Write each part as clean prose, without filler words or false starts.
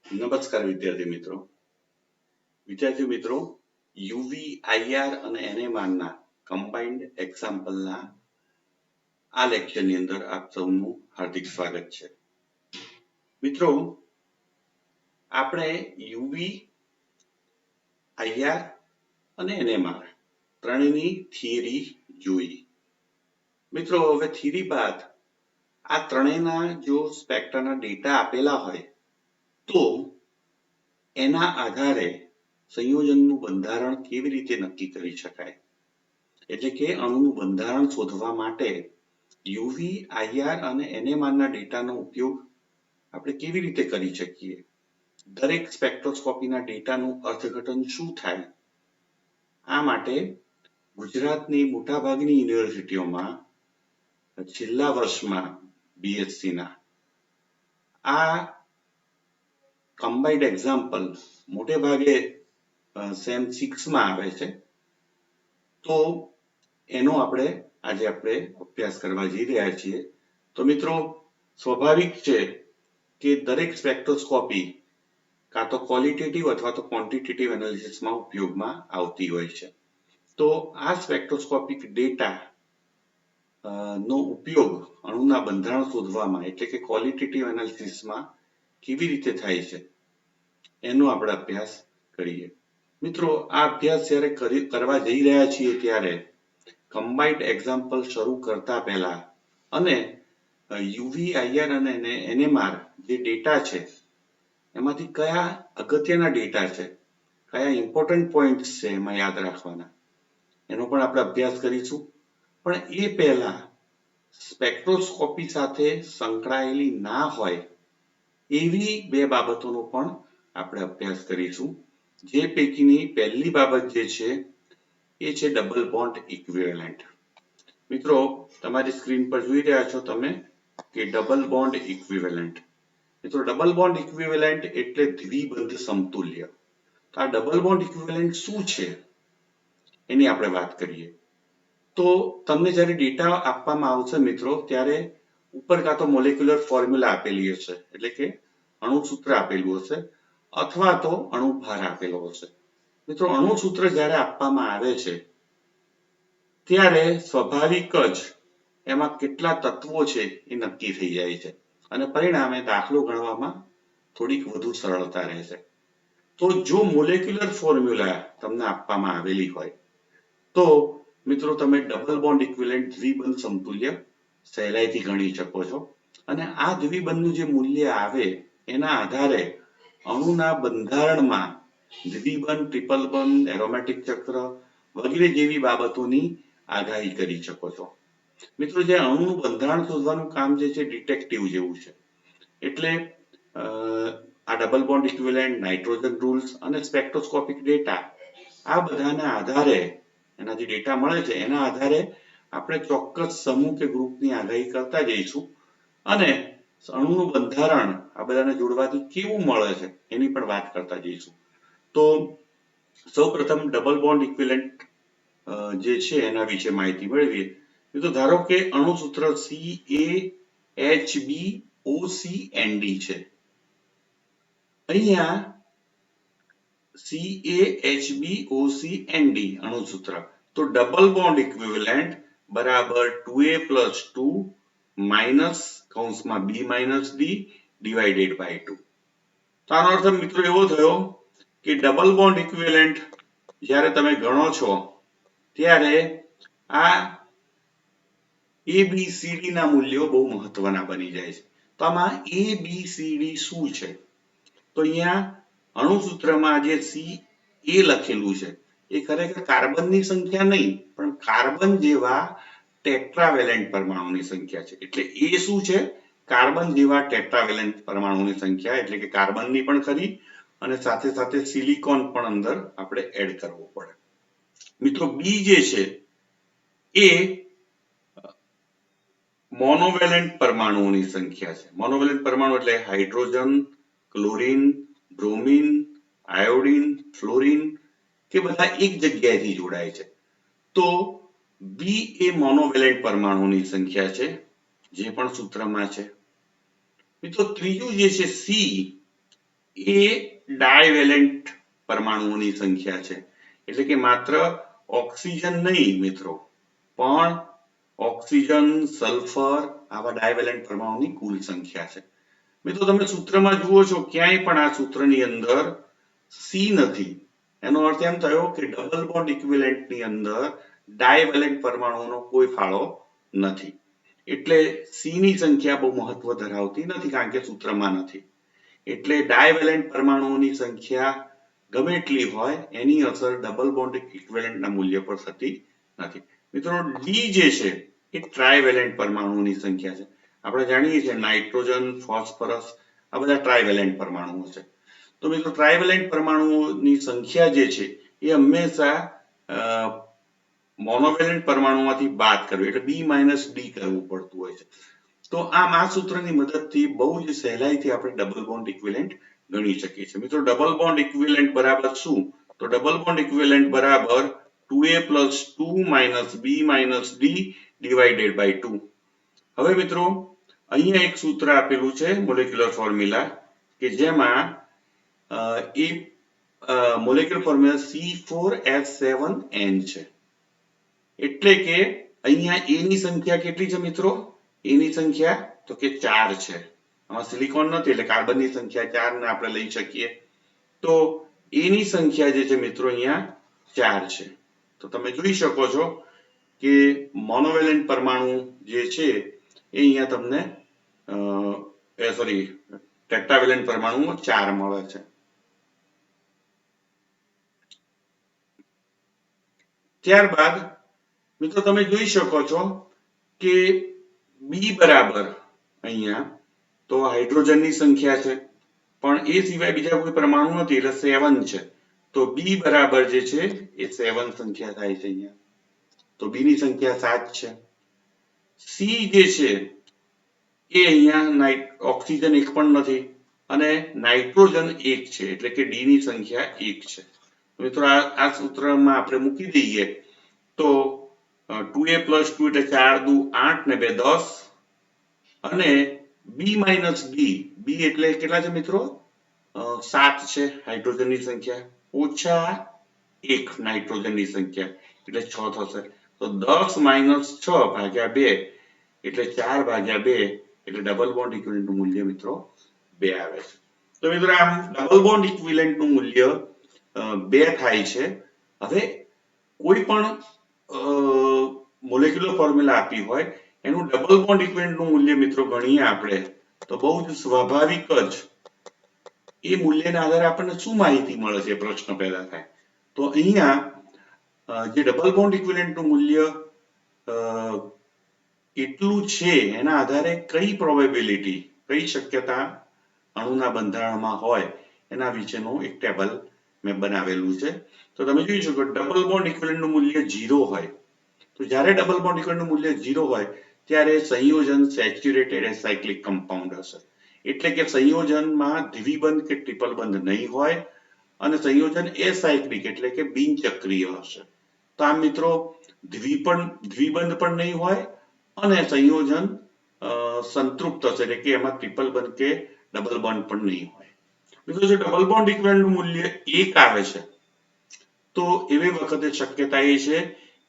નમસ્કાર વિદ્યાર્થી મિત્રો યુવી આઈઆર અને એનએમઆરના કમ્બાઇન્ડ એક્ઝામ્પલના આ લેક્ચરની અંદર આપ સૌનું હાર્દિક સ્વાગત છે. મિત્રો આપણે યુવી આઈઆર અને એનએમઆર ત્રણેયની થિયરી જોઈ. મિત્રો હવે થિયરી બાદ આ ત્રણેયના જો સ્પેક્ટ્રાના ડેટા આપેલા હોય તો એના આધારે સંયોજનનું બંધારણ કેવી રીતે નક્કી કરી શકાય, એટલે કે અણુનું બંધારણ શોધવા માટે યુવી આઈઆર અને એનએમઆરના ડેટાનો ઉપયોગ આપણે કેવી રીતે કરી શકીએ, દરેક સ્પેક્ટ્રોસ્કોપીના ડેટાનું અર્થઘટન શું થાય. આ માટે ગુજરાતની મોટાભાગની યુનિવર્સિટીઓમાં છેલ્લા વર્ષમાં બીએસસીના આ કમ્બાઇન્ડ એક્ઝામ્પલ મોટે ભાગે સેમ 6માં આવે છે, તો એનો આજે આપણે અભ્યાસ કરવા જઈ રહ્યા છીએ. તો મિત્રો સ્વાભાવિક છે કે દરેક સ્પેક્ટ્રોસ્કોપી કાં તો ક્વોલિટેટિવ અથવા તો ક્વોન્ટિટેટિવ એનાલિસિસમાં ઉપયોગમાં આવતી હોય છે. તો આ સ્પેક્ટ્રોસ્કોપિક ડેટા નો ઉપયોગ અણુના બંધારણ શોધવામાં એટલે કે ક્વોલિટેટિવ એનાલિસિસમાં કેવી રીતે થાય છે એનો આપણે અભ્યાસ કરીએ. મિત્રો આ અભ્યાસ જ્યારે કરવા જઈ રહ્યા છીએ ત્યારે કમ્બાઇન્ડ એક્ઝામ્પલ શરૂ કરતા પહેલા અને યુવી આઈઆર અને એનએમઆર જે ડેટા છે એમાંથી કયા અગત્યના ડેટા છે, કયા ઇમ્પોર્ટન્ટ પોઈન્ટ્સ છે એમાં યાદ રાખવાના, એનો પણ આપણે અભ્યાસ કરીશું. પણ એ પહેલા સ્પેક્ટ્રોસ્કોપી સાથે સંકળાયેલી ના હોય એવી બે બાબતોનો પણ આપણે અભ્યાસ કરીશું. જે પૈકીની પહેલી બાબત જે છે એ છે ડબલ બોન્ડ ઇક્વિવેલન્ટ. મિત્રો તમારી સ્ક્રીન પર જોઈ રહ્યા છો તમે કે ડબલ બોન્ડ ઇક્વિવેલન્ટ. મિત્રો ડબલ બોન્ડ ઇક્વિવેલન્ટ એટલે દ્વિબંધ સમતુલ્ય. તો આ ડબલ બોન્ડ ઇક્વિવેલન્ટ શું છે એની આપણે વાત કરીએ. તો તમને જ્યારે ડેટા આપવામાં આવશે મિત્રો ત્યારે ઉપર કાં તો મોલેક્યુલર ફોર્મ્યુલા આપેલી હશે, એટલે કે અણુસૂત્ર આપેલું હશે, અથવા તો અણુભાર આપેલો હશે. મિત્રો અણુસૂત્ર જ્યારે આપવામાં આવે છે ત્યારે સ્વાભાવિક જ એમાં કેટલા તત્વો છે એ નક્કી થઈ જાય છે અને પરિણામે દાખલો ગણવામાં થોડીક વધુ સરળતા રહેશે. તો જો મોલેક્યુલર ફોર્મ્યુલા તમને આપવામાં આવેલી હોય તો મિત્રો તમે ડબલ બોન્ડ ઇક્વિવેલન્ટ દ્વિબંધ સમતુલ્ય સહેલાઈથી ગણી શકો છો. અને આ દ્વિબંધનું જે મૂલ્ય આવે એના આધારે અણુના બંધારણમાં દ્વિબંધ, ટ્રિપલ બંધ, એરોમેટિક ચક્ર વગેરે જેવી બાબતોની આગાહી કરી શકો છો. મિત્રો જે અણુનું બંધારણ શોધવાનું કામ જે છે ડિટેક્ટિવ જેવું છે. એટલે આ double bond equivalent, nitrogen rules અને સ્પેક્ટ્રોસ્કોપિક ડેટા આ બધાના આધારે એના જે ડેટા મળે છે એના આધારે આપણે ચોક્કસ સમૂહ કે ગ્રુપની આગાહી કરતા જઈશું અને અણુનું બંધારણ આ બધાને જોડવાથી કેવું મળે છે એની પણ વાત કરતા જઈશું. તો સૌપ્રથમ ડબલ બોન્ડ ઇક્વિવેલન્ટ જે છે એના વિશે માહિતી મેળવીએ. તો ધારો કે અણુસૂત્ર CaHbOCND છે. અહીંયા CaHbOCND અણુસૂત્ર, તો ડબલ બોન્ડ ઇક્વિવેલન્ટ બરાબર 2a+2 માઇનસ કૌંસમાં b - d ડિવાઇડેડ બાય 2. તો આનો અર્થ મિત્રો એવો થયો કે ડબલ બોન્ડ ઇક્વિવેલન્ટ જ્યારે તમે ગણો છો ત્યારે આ ABCD ના મૂલ્યો બહુ મહત્વના બની જાય છે. તો આમાં ABCD શું છે? તો અહીંયા અણુસૂત્રમાં જે CA લખેલું છે એ ખરેખર કાર્બનની સંખ્યા નહીં પણ કાર્બન જેવા ટેટ્રાવેલેન્ટ પરમાણુની સંખ્યા છે. એટલે એ શું છે? કાર્બન જેવા ટેટ્રાવેલેન્ટ પરમાણુની સંખ્યા, એટલે કે કાર્બનની પણ ખરી અને સાથે સાથે સિલિકોન પણ અંદર આપણે એડ કરવો પડે. મિત્રો બી જે છે એ મોનોવેલેન્ટ પરમાણુઓની સંખ્યા છે. મોનોવેલેન્ટ પરમાણુ એટલે hydrogen, chlorine, bromine, iodine, fluorine કે બધા એક જગ્યાએથી જોડાય છે. તો બી એ મોનોવેલેન્ટ પરમાણુની સંખ્યા છે જે પણ સૂત્રમાં છે. મિત્રો ત્રીજું જે છે સી એ ડાયવેલેન્ટ પરમાણુઓની સંખ્યા છે. એટલે કે માત્ર ઓક્સિજન નહીં મિત્રો, પણ ઓક્સિજન, સલ્ફર આવા ડાયવેલેન્ટ પરમાણુની કુલ સંખ્યા છે. મિત્રો તમે સૂત્રમાં જુઓ છો ક્યાંય પણ આ સૂત્રની અંદર સી નથી. એનો અર્થ એમ થયો કે ડબલ બોન્ડ ઇક્વિવેલન્ટ ની અંદર ડાયવેલેન્ટ પરમાણુઓનો કોઈ ફાળો નથી. એટલે સી ની સંખ્યા બહુ મહત્વ ધરાવતી નથી કારણ કે સૂત્રમાં નથી. એટલે ડાયવેલેન્ટ પરમાણુઓની સંખ્યા ગમે એટલી હોય એની અસર ડબલ બોન્ડ ઇક્વિવેલન્ટના મૂલ્ય પર થતી નથી. મિત્રો ડી જે છે એ ટ્રાયવેલેન્ટ પરમાણુઓની સંખ્યા છે. આપણે જાણીએ છીએ નાઇટ્રોજન, ફોસ્ફરસ આ બધા ટ્રાયવેલેન્ટ પરમાણુઓ છે. તો મિત્રો ટ્રાયવેલેન્ટ પરમાણુઓની સંખ્યા જે છે એ હંમેશા મોનોવેલેન્ટ પરમાણુમાંથી બાદ કરવી એટલે બી માઇનસ ડી કરવું પડતું હોય છે. તો આ સૂત્રની મદદથી બહુ જ સહેલાઈથી આપણે ડબલ બોન્ડ ઇક્વિવેલન્ટ ગણી શકીએ છીએ. મિત્રો ડબલ બોન્ડ ઇક્વિવેલન્ટ બરાબર શું? તો ડબલ બોન્ડ ઇક્વિવેલન્ટ બરાબર 2a + 2 - b - d divided by 2. હવે મિત્રો અહીંયા એક સૂત્ર આપેલું છે મોલેક્યુલર ફોર્મ્યુલા કે જેમાં એ મોલેક્યુલર ફોર્મ્યુલા C4H7N છે. એટલે કે અહીંયા a ની સંખ્યા કેટલી છે મિત્રો? a ની સંખ્યા તો કે 4 છે. આમાં સિલિકોન નથી એટલે કાર્બનની સંખ્યા 4 ને આપણે લઈ શકીએ. તો a ની સંખ્યા જે છે મિત્રો અહીંયા 4 છે. તો તમે જોઈ શકો છો કે મોનોવેલેન્ટ પરમાણુ જે છે એ અહીંયા તમને ટેટ્રાવેલેન્ટ પરમાણુ 4 મળે છે. ત્યારબાદ મિત્રો તમે જોઈ શકો છો કે બી બરાબર અહીંયા તો હાઇડ્રોજનની સંખ્યા છે પણ એ સિવાય બીજા કોઈ પરમાણુ નથી એટલે 7 છે. તો બી બરાબર જે છે એ 7 સંખ્યા થાય છે અહીંયા. તો બી ની સંખ્યા 7 છે. સી જે છે એ અહીંયા ઓક્સિજન એક પણ નથી અને નાઇટ્રોજન એક છે એટલે કે ડી ની સંખ્યા 1 છે. મિત્રો આ સૂત્રમાં આપણે મૂકી દઈએ તો 2a + 2 એટલે 4 દુ 8 ને 2 10 અને b - d b એટલે કેટલા છે મિત્રો? 7 છે હાઇડ્રોજનની સંખ્યા ઓછા 1 નાઇટ્રોજનની સંખ્યા એટલે 6 થશે. તો 10 - 6 ભાગ્યા 2 એટલે 4 ભાગ્યા 2 એટલે ડબલ બોન્ડ ઇક્વિવેલન્ટ નું મૂલ્ય મિત્રો 2 આવે છે. તો મિત્રો આમ ડબલ બોન્ડ ઇક્વિવેલન્ટ નું મૂલ્ય 2 થાય છે. હવે કોઈ પણ મોલેક્યુલર ફોર્મ્યુલા આપી હોય એનું ડબલ બોન્ડ ઇક્વિવેલન્ટ નું મૂલ્ય મિત્રો ગણીએ આપણે તો બહુ જ સ્વાભાવિક જ એ મૂલ્યના આધારે આપણને શું માહિતી મળે છે પ્રશ્ન પેદા થાય. તો અહીંયા જે ડબલ બોન્ડ ઇક્વિવેલન્ટ નું મૂલ્ય કેટલું છે એના આધારે કઈ પ્રોબેબિલિટી કઈ શક્યતા અણુના બંધારણમાં હોય એના વિશેનું એક ટેબલ મેં બનાવેલું છે. તો તમે જોઈ શકો ડબલ બોન્ડ ઇક્વિવેલન્ટ નું મૂલ્ય 0 હોય તો જ્યારે ડબલ બોન્ડ ઇક્વિવેલન્ટ નું મૂલ્ય 0 હોય ત્યારે સંયોજન સેચ્યુરેટેડ એસાયક્લિક કમ્પાઉન્ડ હશે. એટલે કે સંયોજનમાં દ્વિબંધ કે ટ્રિપલ બંધ નહીં હોય અને સંયોજન એસાયક્લિક એટલે કે બિનચક્રીય હશે. તો આ મિત્રો દ્વિબંધ પણ નહીં હોય અને સંયોજન સંતૃપ્ત હશે એટલે કે એમાં ટ્રિપલ બંધ કે ડબલ બોન્ડ પણ નહીં હોય. મિત્રો જો ડબલ બોન્ડ ઇક્વિવેલન્ટ નું મૂલ્ય 1 આવે છે તો એવી વખતે શક્યતા એ છે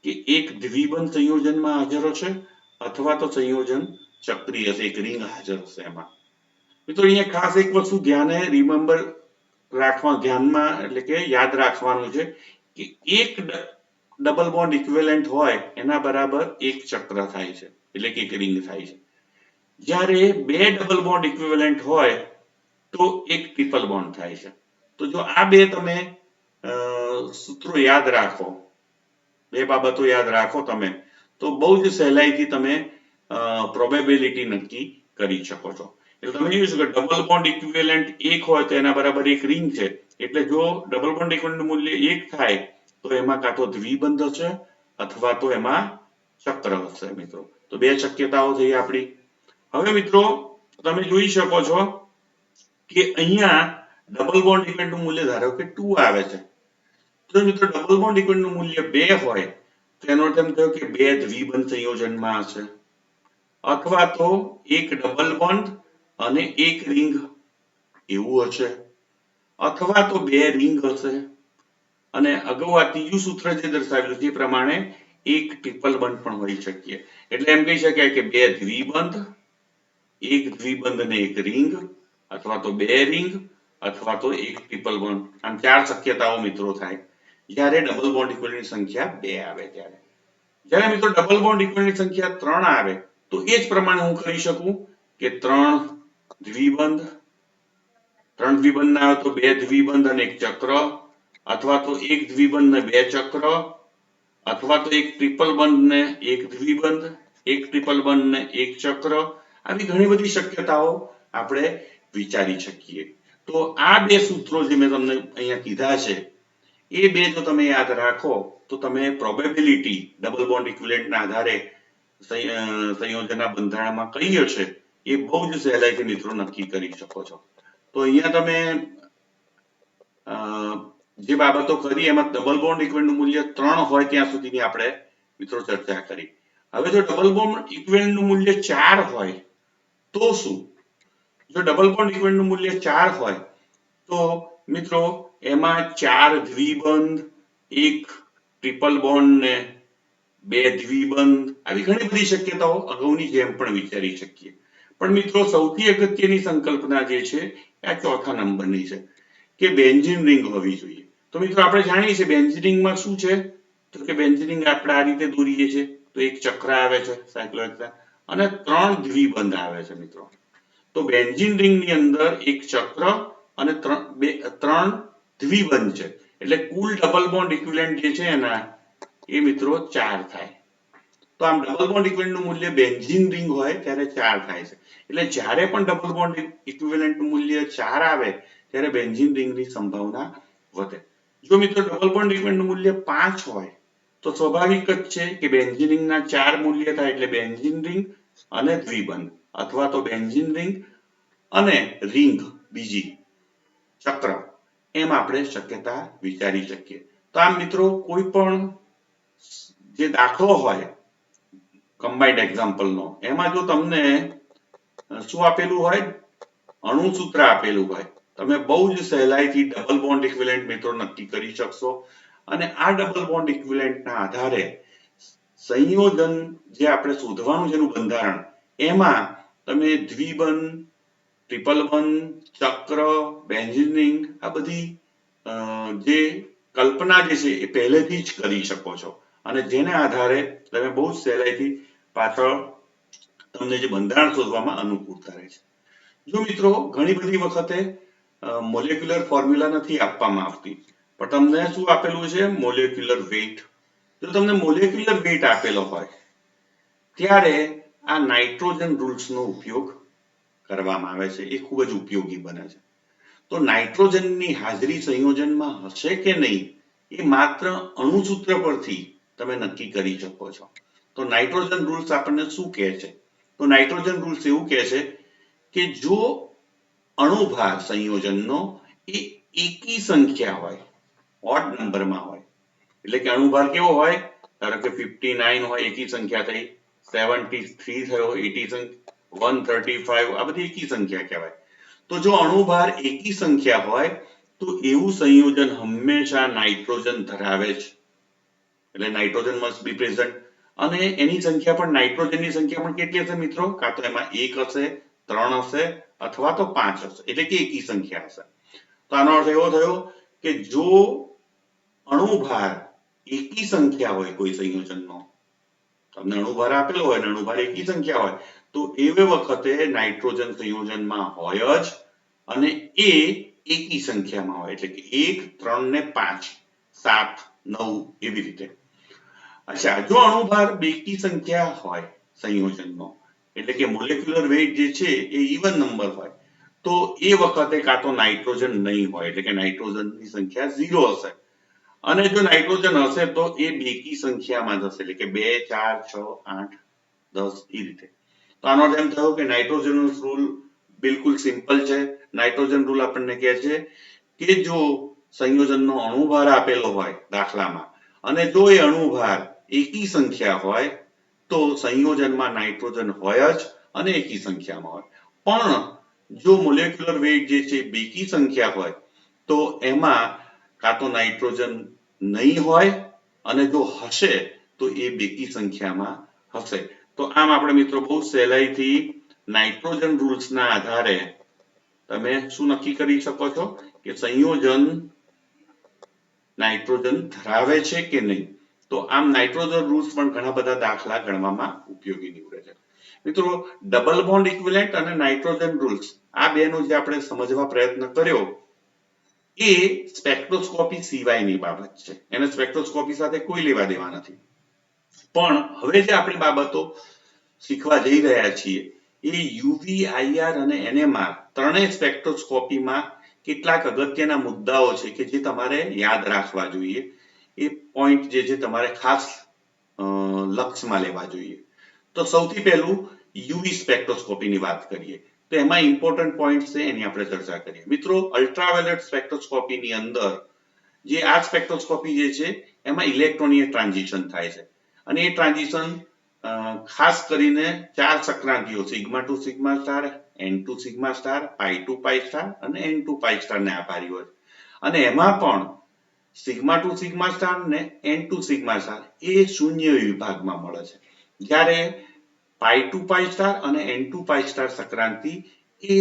કે એક દ્વિબંધ સંયોજનમાં હાજર હશે અથવા તો સંયોજન ચક્રીય હશે એક રિંગ હાજર હશે એમાં. મિત્રો અહીંયા ખાસ એક વસ્તુ ધ્યાનમાં એટલે કે યાદ રાખવાનું છે કે એક ડબલ બોન્ડ ઇક્વિવેલન્ટ હોય એના બરાબર એક ચક્ર થાય છે એટલે કે એક રિંગ થાય છે. જ્યારે બે ડબલ બોન્ડ ઇક્વિવેલન્ટ હોય તો એક ટ્રિપલ બોન્ડ થાય છે. તો જો આ બે તમે સૂત્રો યાદ રાખો, બે બાબતો યાદ રાખો તમે તો બહુ જ સહેલાઈથી તમે પ્રોબેબિલિટી નક્કી કરી શકો છો. એટલે તમે જોઈ શકો ડબલ બોન્ડ ઇક્વિવેલન્ટ 1 હોય તો એના બરાબર એક રિંગ છે. એટલે જો ડબલ બોન્ડ ઇક્વિવેલન્ટ મૂલ્ય 1 થાય તો એમાં કાં તો દ્વિબંધ હશે અથવા તો એમાં ચક્ર હશે મિત્રો. તો બે શક્યતાઓ થઈ આપણી. હવે મિત્રો તમે જોઈ શકો છો કે અહીંયા ડબલ બોન્ડ ઇક્વિવેલન્ટ નું મૂલ્ય ધારો કે 2 આવે છે. તો મિત્રો ડબલ બોન્ડ ઇક્વિવેલન્ટ નું મૂલ્ય 2 હોય તો એનો અર્થ એમ થયો કે બે દ્વિબંધ સંયોજનમાં હશે અથવા તો એક ડબલ બોન્ડ અને એક રિંગ એવું હશે. અથવા તો 2 રિંગ હશે અને અગાઉ આ ત્રીજું સૂત્ર જે દર્શાવેલું તે પ્રમાણે એક ટ્રિપલ બંધ પણ હોઈ શકીએ. એટલે એમ કહી શકાય કે 2 દ્વિબંધ, એક દ્વિબંધ અને એક રિંગ, અથવા તો 2 રિંગ, અથવા તો એક ટ્રિપલ બોન્ડ. આમ 4 શક્યતાઓ મિત્રો થાય જ્યારે ડબલ બોન્ડ ઇક્વિવેલન્ટની સંખ્યા 2 આવે ત્યારે. જ્યારે મિત્રો ડબલ બોન્ડ ઇક્વિવેલન્ટની સંખ્યા 3 આવે તો એ જ પ્રમાણે હું કરી શકું કે 3 દ્વિબંધ, 3 દ્વિબંધ ના આવે તો 2 દ્વિબંધ અને એક ચક્ર, અથવા તો એક દ્વિબંધ ને 2 ચક્ર, અથવા તો એક ટ્રિપલ બંધ ને એક દ્વિબંધ, એક ટ્રિપલ બંધ ને એક ચક્ર. આવી ઘણી બધી શક્યતાઓ આપણે વિચારી શકીએ. તો આ બે સૂત્રો જે મેં તમને અહીંયા કીધા છે એ બે જો તમે યાદ રાખો તો તમે પ્રોબેબિલિટી ડબલ બોન્ડ ઇક્વિવેલન્ટના આધારે સંયોજનના બંધારણમાં કહીએ છે એ બહુ જ સહેલાઈથી મિત્રો નક્કી કરી શકો છો. તો અહીંયા તમે જે બાબતો કરી એમાં ડબલ બોન્ડ ઇક્વિવેલન્ટનું મૂલ્ય 3 હોય ત્યાં સુધીની આપણે મિત્રો ચર્ચા કરી. હવે જો ડબલ બોન્ડ ઇક્વિવેલન્ટનું મૂલ્ય 4 હોય તો શું? જો ડબલ બોન્ડ ઇક્વિવેલન્ટનું મૂલ્ય 4 હોય તો મિત્રો એમાં 4 દ્વિબંધ, એક ટ્રિપલ બોન્ડ ને 2 દ્વિબંધ, આવી ઘણી બધી શક્યતાઓ અગાઉની જેમ પણ વિચારી શકીએ. પણ મિત્રો સૌથી અગત્યની સંકલ્પના જે છે એ ચોથા નંબરની છે કે બેન્ઝીન રિંગ હોવી જોઈએ. તો મિત્રો આપણે જાણીએ છીએ બેન્ઝીન રિંગમાં શું છે, તો કે બેન્ઝીન રિંગ આપણે આ રીતે દોરીએ છીએ તો એક ચક્ર આવે છે સાયક્લોહેક્સાન અને 3 દ્વિબંધ આવે છે મિત્રો. તો બેન્ઝીન રિંગની અંદર એક ચક્ર અને 3 દ્વિબંધ છે એટલે કુલ ડબલ બોન્ડ ઇક્વિવેલન્ટ જે છે એના એ મિત્રો 4 થાય. તો આમ ડબલ બોન્ડ ઇક્વિવેલન્ટનું મૂલ્ય બેન્ઝીન રિંગ હોય ત્યારે 4 થાય છે. એટલે જ્યારે પણ ડબલ બોન્ડ ઇક્વિવેલન્ટનું મૂલ્ય 4 આવે ત્યારે બેન્ઝીન રિંગની સંભાવના વધે. જો મિત્રો ડબલ બોન્ડ ઇક્વિવેલન્ટનું મૂલ્ય 5 હોય તો સ્વાભાવિક જ છે કે બેન્ઝીન રિંગના 4 મૂલ્ય થાય એટલે બેન્ઝીન રિંગ અને દ્વિબંધ, અથવા તો બેન્ઝીન રિંગ અને રિંગ બીજી ચક્ર, એમ આપણે શક્યતા વિચારી શકીએ. તો આમ મિત્રો કોઈ પણ જે દાખલો હોય કમ્બાઇન્ડ એક્ઝામ્પલનો એમાં જો તમને શું આપેલું હોય, અણુસૂત્ર આપેલું હોય, તમે બહુ જ સહેલાઈથી ડબલ બોન્ડ ઇક્વિવેલન્ટ મિત્રો નક્કી કરી શકશો. અને આ ડબલ બોન્ડ ઇક્વિવેલન્ટના આધારે સંયોજન જે આપણે શોધવાનું છે એનું બંધારણ, એમાં તમે દ્વિબંધ, ટ્રિપલ બંધ, ચક્ર, બેન્ઝીન રિંગ આ બધી જે કલ્પના જે છે એ પહેલેથી જ કરી શકો છો અને જેને આધારે તમે બહુ જ સહેલાઈથી પાછળ તમને જે બંધારણ શોધવામાં અનુકૂળતા રહે છે. જો મિત્રો ઘણી બધી વખતે મોલેક્યુલર ફોર્મ્યુલા નથી આપવામાં આવતી પણ તમને શું આપેલું છે, મોલેક્યુલર વેઇટ. જો તમને મોલેક્યુલર વેઇટ આપેલો હોય ત્યારે આ નાઇટ્રોજન રૂલ્સનો ઉપયોગ કરવામાં આવે છે, એ ખૂબ જ ઉપયોગી બને છે. તો નાઇટ્રોજનની હાજરી સંયોજનમાં હશે કે નહીં એ માત્ર અણુસૂત્ર પરથી તમે નક્કી કરી શકો છો. તો નાઇટ્રોજન રૂલ્સ આપણને શું કહે છે? તો નાઇટ્રોજન રૂલ્સ એવું કહે છે કે જો અણુભાર સંયોજનનો એ એકી સંખ્યા હોય, ઓડ નંબરમાં હોય, એટલે કે અણુભાર કેવો હોય, ધારો કે 59 હોય એકી સંખ્યા થઈ, 73 થયો એકી સંખ્યા, 135 આ બધી એકી સંખ્યા કહેવાય. તો જો અણુભાર એકી સંખ્યા હોય તો એવું સંયોજન હંમેશા નાઇટ્રોજન ધરાવે છે, એટલે નાઇટ્રોજન મસ્ટ બી પ્રેઝન્ટ. અને એની સંખ્યા પણ નાઇટ્રોજનની સંખ્યા પણ કેટલી હશે મિત્રો? કાં તો એમાં 1 હશે, 3 હશે અથવા તો 5 હશે, એટલે કે એકી સંખ્યા હશે. તો આનો અર્થ એવો થયો કે જો અણુભાર એકી સંખ્યા હોય કોઈ સંયોજનનો, તમને અણુભાર આપેલો હોય અને અણુભાર એકી સંખ્યા હોય તો એવે વખતે નાઇટ્રોજન સંયોજનમાં હોય જ અને એ એકી સંખ્યામાં હોય, એટલે કે 1, 3 ને 5, 7, 9 એવી રીતે. અચ્છા, જો અણુભાર બેકી સંખ્યા હોય સંયોજનનો, એટલે કે મોલેક્યુલર વેઇટ જે છે એ ઇવન નંબર હોય તો એ વખતે કાં તો નાઇટ્રોજન નહીં હોય, એટલે કે નાઇટ્રોજનની સંખ્યા 0 હશે. અને જો નાઇટ્રોજન હશે તો એ બેકી સંખ્યામાં જ હશે, એટલે કે 2, 4, 6, 8, 10 એ રીતે. તો આનો અર્થ એમ થયો કે નાઇટ્રોજન રૂલ બિલકુલ સિમ્પલ છે. નાઇટ્રોજન રૂલ આપણને કહે છે કે જો સંયોજનનો અણુભાર આપેલો હોય દાખલામાં અને જો એ અણુભાર એકી સંખ્યા હોય તો સંયોજનમાં નાઇટ્રોજન હોય જ અને એકી સંખ્યામાં હોય. પણ જો મોલેક્યુલર વેઇટ જે છે બેકી સંખ્યા હોય તો એમાં કાં તો નાઇટ્રોજન નહીં હોય અને જો હશે તો એ બેકી સંખ્યામાં હશે. તો આમ આપણે મિત્રો બહુ સહેલાઈથી નાઇટ્રોજન રૂલ્સના આધારે તમે શું નક્કી કરી શકો છો કે સંયોજન નાઇટ્રોજન ધરાવે છે કે નહીં. તો આમ નાઇટ્રોજન રૂલ્સ પણ ઘણા બધા દાખલા ગણવામાં ઉપયોગી નીવડે છે. મિત્રો ડબલ બોન્ડ ઇક્વિવેલન્ટ અને નાઇટ્રોજન રૂલ્સ આ બેનો જે આપણે સમજવા પ્રયત્ન કર્યો એ સ્પેક્ટ્રોસ્કોપી સિવાયની બાબત છે. એને સ્પેક્ટ્રોસ્કોપી સાથે કોઈ લેવા દેવા નથી. પણ હવે જે આપણે બાબતો શીખવા જઈ રહ્યા છીએ એ યુવી, આઈઆર અને એનએમઆર ત્રણેય સ્પેક્ટ્રોસ્કોપીમાં કેટલાક અગત્યના મુદ્દાઓ છે કે જે તમારે યાદ રાખવા જોઈએ. એ પોઈન્ટ જે છે તમારે ખાસ લક્ષમાં લેવા જોઈએ. તો સૌથી પહેલું યુવી સ્પેક્ટ્રોસ્કોપીની વાત કરીએ તો એમાં ઇમ્પોર્ટન્ટ પોઈન્ટ છે એની આપણે ચર્ચા કરીએ. મિત્રો અલ્ટ્રાવાયોલેટ સ્પેક્ટ્રોસ્કોપીની અંદર જે આ સ્પેક્ટ્રોસ્કોપી જે છે એમાં ઇલેક્ટ્રોનીય ટ્રાન્ઝિશન થાય છે અને એ ટ્રાન્ઝિશન ખાસ કરીને 4 સંક્રાંતિઓ sigma to sigma star, n2 sigma star, pi2 pi star અને n2 pi સ્ટાર ને આભારી હોય છે. અને એમાં પણ સિગ્મા ટુ સિગ્મા સ્ટાર ને n2 સિગ્મા સ્ટાર એ શૂન્ય વિભાગમાં મળે છે, જ્યારે pi2 pi સ્ટાર અને n2 pi સ્ટાર સંક્રાંતિ એ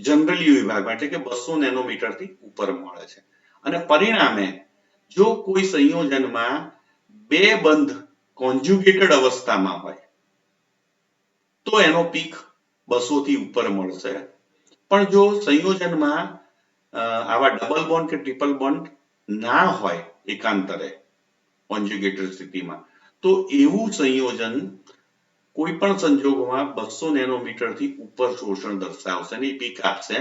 જનરલી વિભાગમાં એટલે કે 200 નેનોમીટર થી ઉપર મળે છે. અને પરિણામે જો કોઈ સંયોજનમાં બે બંધ કોન્જ્યુગેટેડ અવસ્થામાં હોય તો એનો પીક 200 થી ઉપર મળશે. પણ જો સંયોજનમાં આવા ડબલ બોન્ડ કે ટ્રિપલ બોન્ડ ના હોય એકાંતરે કોન્જ્યુગેટેડ સ્થિતિમાં તો એવું સંયોજન કોઈ પણ સંજોગોમાં 200 નેનોમીટર થી ઉપર શોષણ દર્શાવશે અને પીક આપશે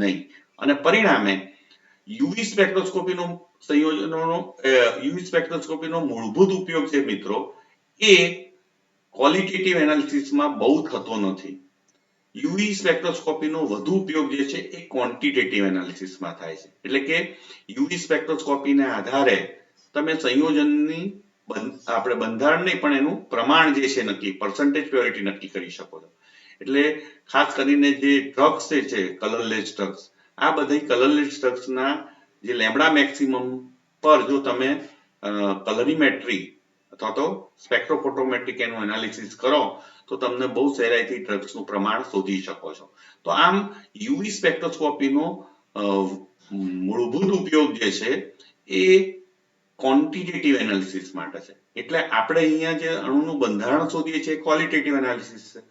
નહીં. અને પરિણામે યુવી સ્પેક્ટ્રોસ્કોપીનો મૂળભૂત ઉપયોગ છે મિત્રો એ ક્વોલિટેટિવ એનાલિસિસમાં બહુ થતો નથી. યુવી સ્પેક્ટ્રોસ્કોપીનો વધુ ઉપયોગ જે છે એ ક્વોન્ટિટેટિવ એનાલિસિસમાં થાય છે. એટલે કે યુવી સ્પેક્ટ્રોસ્કોપીના આધારે તમે સંયોજનની આપણે બંધારણ નહીં પણ એનું પ્રમાણ જે છે નક્કી પર્સન્ટેજ પ્યોરિટી નક્કી કરી શકો છો. એટલે ખાસ કરીને જે ડ્રગ્સ છે કલરલેસ ડ્રગ્સ આ બધી કલરલેસ ડ્રગ્સના જે લેમ્બડા મેક્સિમમ પર જો તમે કલરીમેટ્રી અથવા તો સ્પેક્ટ્રોફોટોમેટ્રિક એનું એનાલિસિસ કરો તો તમને બહુ સહેલાઈથી ડ્રગ્સનું પ્રમાણ શોધી શકો છો. તો આમ યુવી સ્પેક્ટ્રોસ્કોપીનો મૂળભૂત ઉપયોગ જે છે એ ક્વોન્ટિટેટિવ એનાલિસિસ માટે છે. એટલે આપણે અહીંયા જે અણુનું બંધારણ શોધીએ છીએ ક્વોલિટેટિવ એનાલિસિસ છે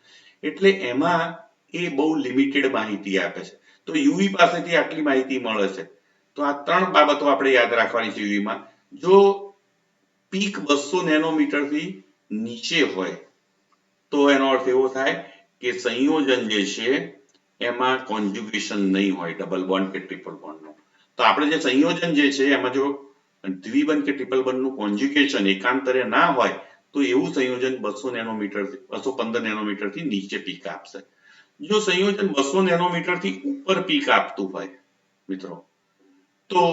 એટલે એમાં એ બહુ લિમિટેડ માહિતી આપે છે. તો યુવી પાસેથી આટલી માહિતી મળે છે. તો આ ત્રણ બાબતો આપણે યાદ રાખવાની છે યુવીમાં. જો પીક 200 નેનોમીટર થી નીચે હોય તો એનો અર્થ એવો થાય કે સંયોજન જે છે એમાં કોન્જ્યુગેશન નહીં હોય ડબલ બોન્ડ કે ટ્રિપલ બોન્ડનું. તો આપણે જે સંયોજન જે છે એમાં જો દ્વિબંધ કે ટ્રિપલ બંધનું કોન્જ્યુગેશન એકાંતરે ના હોય તો એવું સંયોજન 200 નેનોમીટર 215 નેનોમીટર થી નીચે પીક આપશે. જો સંયોજન 200 નેનોમીટર થી ઉપર પીક આપતું હોય મિત્રો તો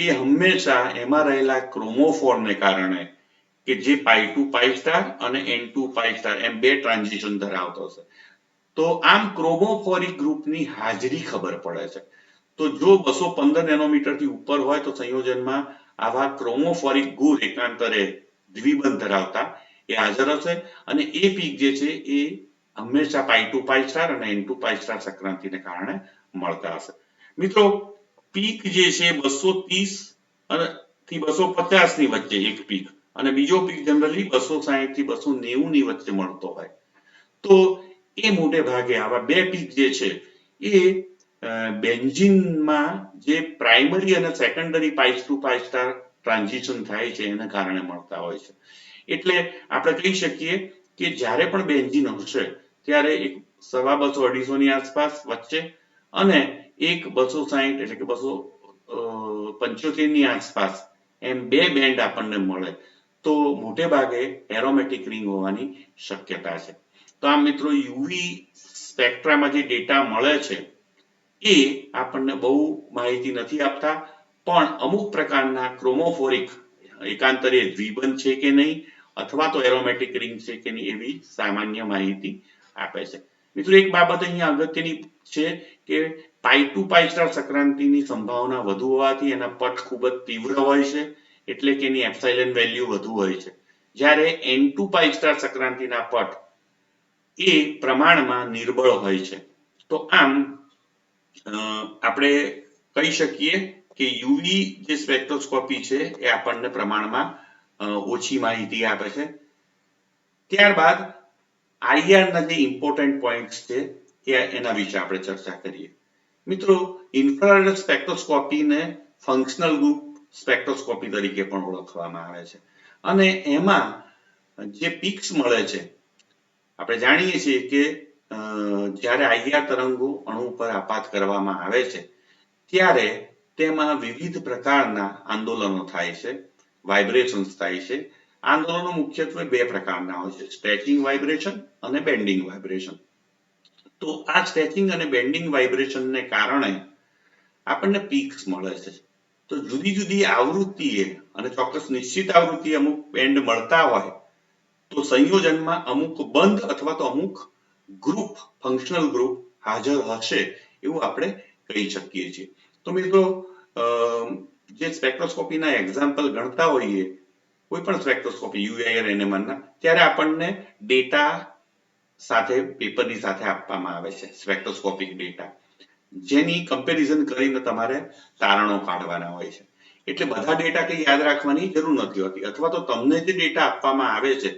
એ હંમેશા એમાં રહેલા ક્રોમોફોરને કારણે કે જે pi2 pi સ્ટાર અને n2 pi સ્ટાર એમ બે ટ્રાન્ઝિશન ધરાવતો હશે. તો આમ ક્રોમોફોરિક ગ્રુપની હાજરી ખબર પડે છે. તો જો 215 નેનોમીટર થી ઉપર હોય તો સંયોજનમાં આવા ક્રોમોફોરિક ગુણ એકાંતરે દ્વિબંધ ધરાવતા એ હાજર હશે અને એ પીક જે છે એ હંમેશા pi2 pi સ્ટાર અને n2 pi સ્ટાર સંક્રાંતિને કારણે મળતા હશે. મિત્રો પીક જે છે 230 થી 250 ની વચ્ચે એક પીક અને બીજો પીક જનરલી 260 થી 290 ની વચ્ચે મળતો હોય તો એ મોટે ભાગે આવા બે પીક જે છે એ બેન્ઝીનમાં જે પ્રાઇમરી અને secondary pi2 pi star transition થાય છે એના કારણે મળતા હોય છે. એટલે આપણે કહી શકીએ કે જ્યારે પણ બેન્ઝીન હશે ત્યારે એક 250-250 ની આસપાસ વચ્ચે અને એક 260 એટલે કે 275 ની આસપાસ એમ બે બેન્ડ આપણને મળે તો મોટે ભાગે એરોમેટિક રિંગ હોવાની શક્યતા છે. તો આ મિત્રો યુવી સ્પેક્ટ્રામાં જે ડેટા મળે છે એ આપણને બહુ માહિતી નથી આપતા પણ અમુક પ્રકારના ક્રોમોફોરિક એકાંતરે દ્વિબંધ છે કે નહીં અથવા તો એરોમેટિક રિંગ છે કે નહીં એવી સામાન્ય માહિતી આપે છે. મિત્રો એક બાબત અહીંયા અગત્યની છે કે પાઈ ટુ પાઈ સ્ટાર સંક્રાંતિની સંભાવના વધુ હોવાથી એના પટ ખૂબ જ તીવ્ર હોય છે, એટલે કે એની એપ્સાઇલન વેલ્યુ વધુ હોય છે. જ્યારે એન ટુ પાઈ સ્ટાર સંક્રાંતિના પટ એ પ્રમાણમાં નિર્બળ હોય છે. તો આમ આપણે કહી શકીએ કે યુવી જે સ્પેક્ટ્રોસ્કોપી છે એ આપણને પ્રમાણમાં ઓછી માહિતી આપે છે. ત્યારબાદ આઈઆરના જે ઇમ્પોર્ટન્ટ પોઈન્ટ્સ છે એના વિશે આપણે ચર્ચા કરીએ. મિત્રો, ઇન્ફ્રારેડ સ્પેક્ટ્રોસ્કોપીને ફંક્શનલ ગ્રુપ સ્પેક્ટ્રોસ્કોપી તરીકે પણ ઓળખવામાં આવે છે, અને એમાં જે પિક્સ મળે છે, આપણે જાણીએ છીએ કે જ્યારે આઈઆર તરંગો અણુ પર આપાત કરવામાં આવે છે ત્યારે તેમાં વિવિધ પ્રકારના આંદોલનો થાય છે, વાઇબ્રેશન્સ થાય છે. આંદોલનો મુખ્યત્વે બે પ્રકારના હોય છે, સ્ટ્રેચિંગ વાઇબ્રેશન અને બેન્ડિંગ વાઇબ્રેશન. તો આ સ્ટ્રેચિંગ અને બેન્ડિંગ વાઇબ્રેશનને કારણે આપણને પીક્સ મળે છે. તો જુદી જુદી આવૃત્તિએ અને ચોક્કસ નિશ્ચિત આવૃત્તિએ અમુક બેન્ડ મળતા હોય તો સંયોજનમાં અમુક બંધ અથવા તો અમુક ગ્રુપ, ફંક્શનલ ગ્રુપ હાજર હશે એવું આપણે કહી શકીએ છીએ. તો મિત્રો, જે સ્પેક્ટ્રોસ્કોપીના એક્ઝામ્પલ ગણતા હોઈએ, કોઈ પણ સ્પેક્ટ્રોસ્કોપી યુવીઆઈ એનએમઆરના, ત્યારે આપણને ડેટા સાથે પેપરની સાથે આપવામાં આવે છે, સ્પેક્ટ્રોસ્કોપિક ડેટા, જેની કમ્પેરિઝન કરીને તમારે તારણો કાઢવાના હોય છે. એટલે બધા ડેટા કંઈ યાદ રાખવાની જરૂર નથી હોતી, અથવા તો તમને જે ડેટા આપવામાં આવે છે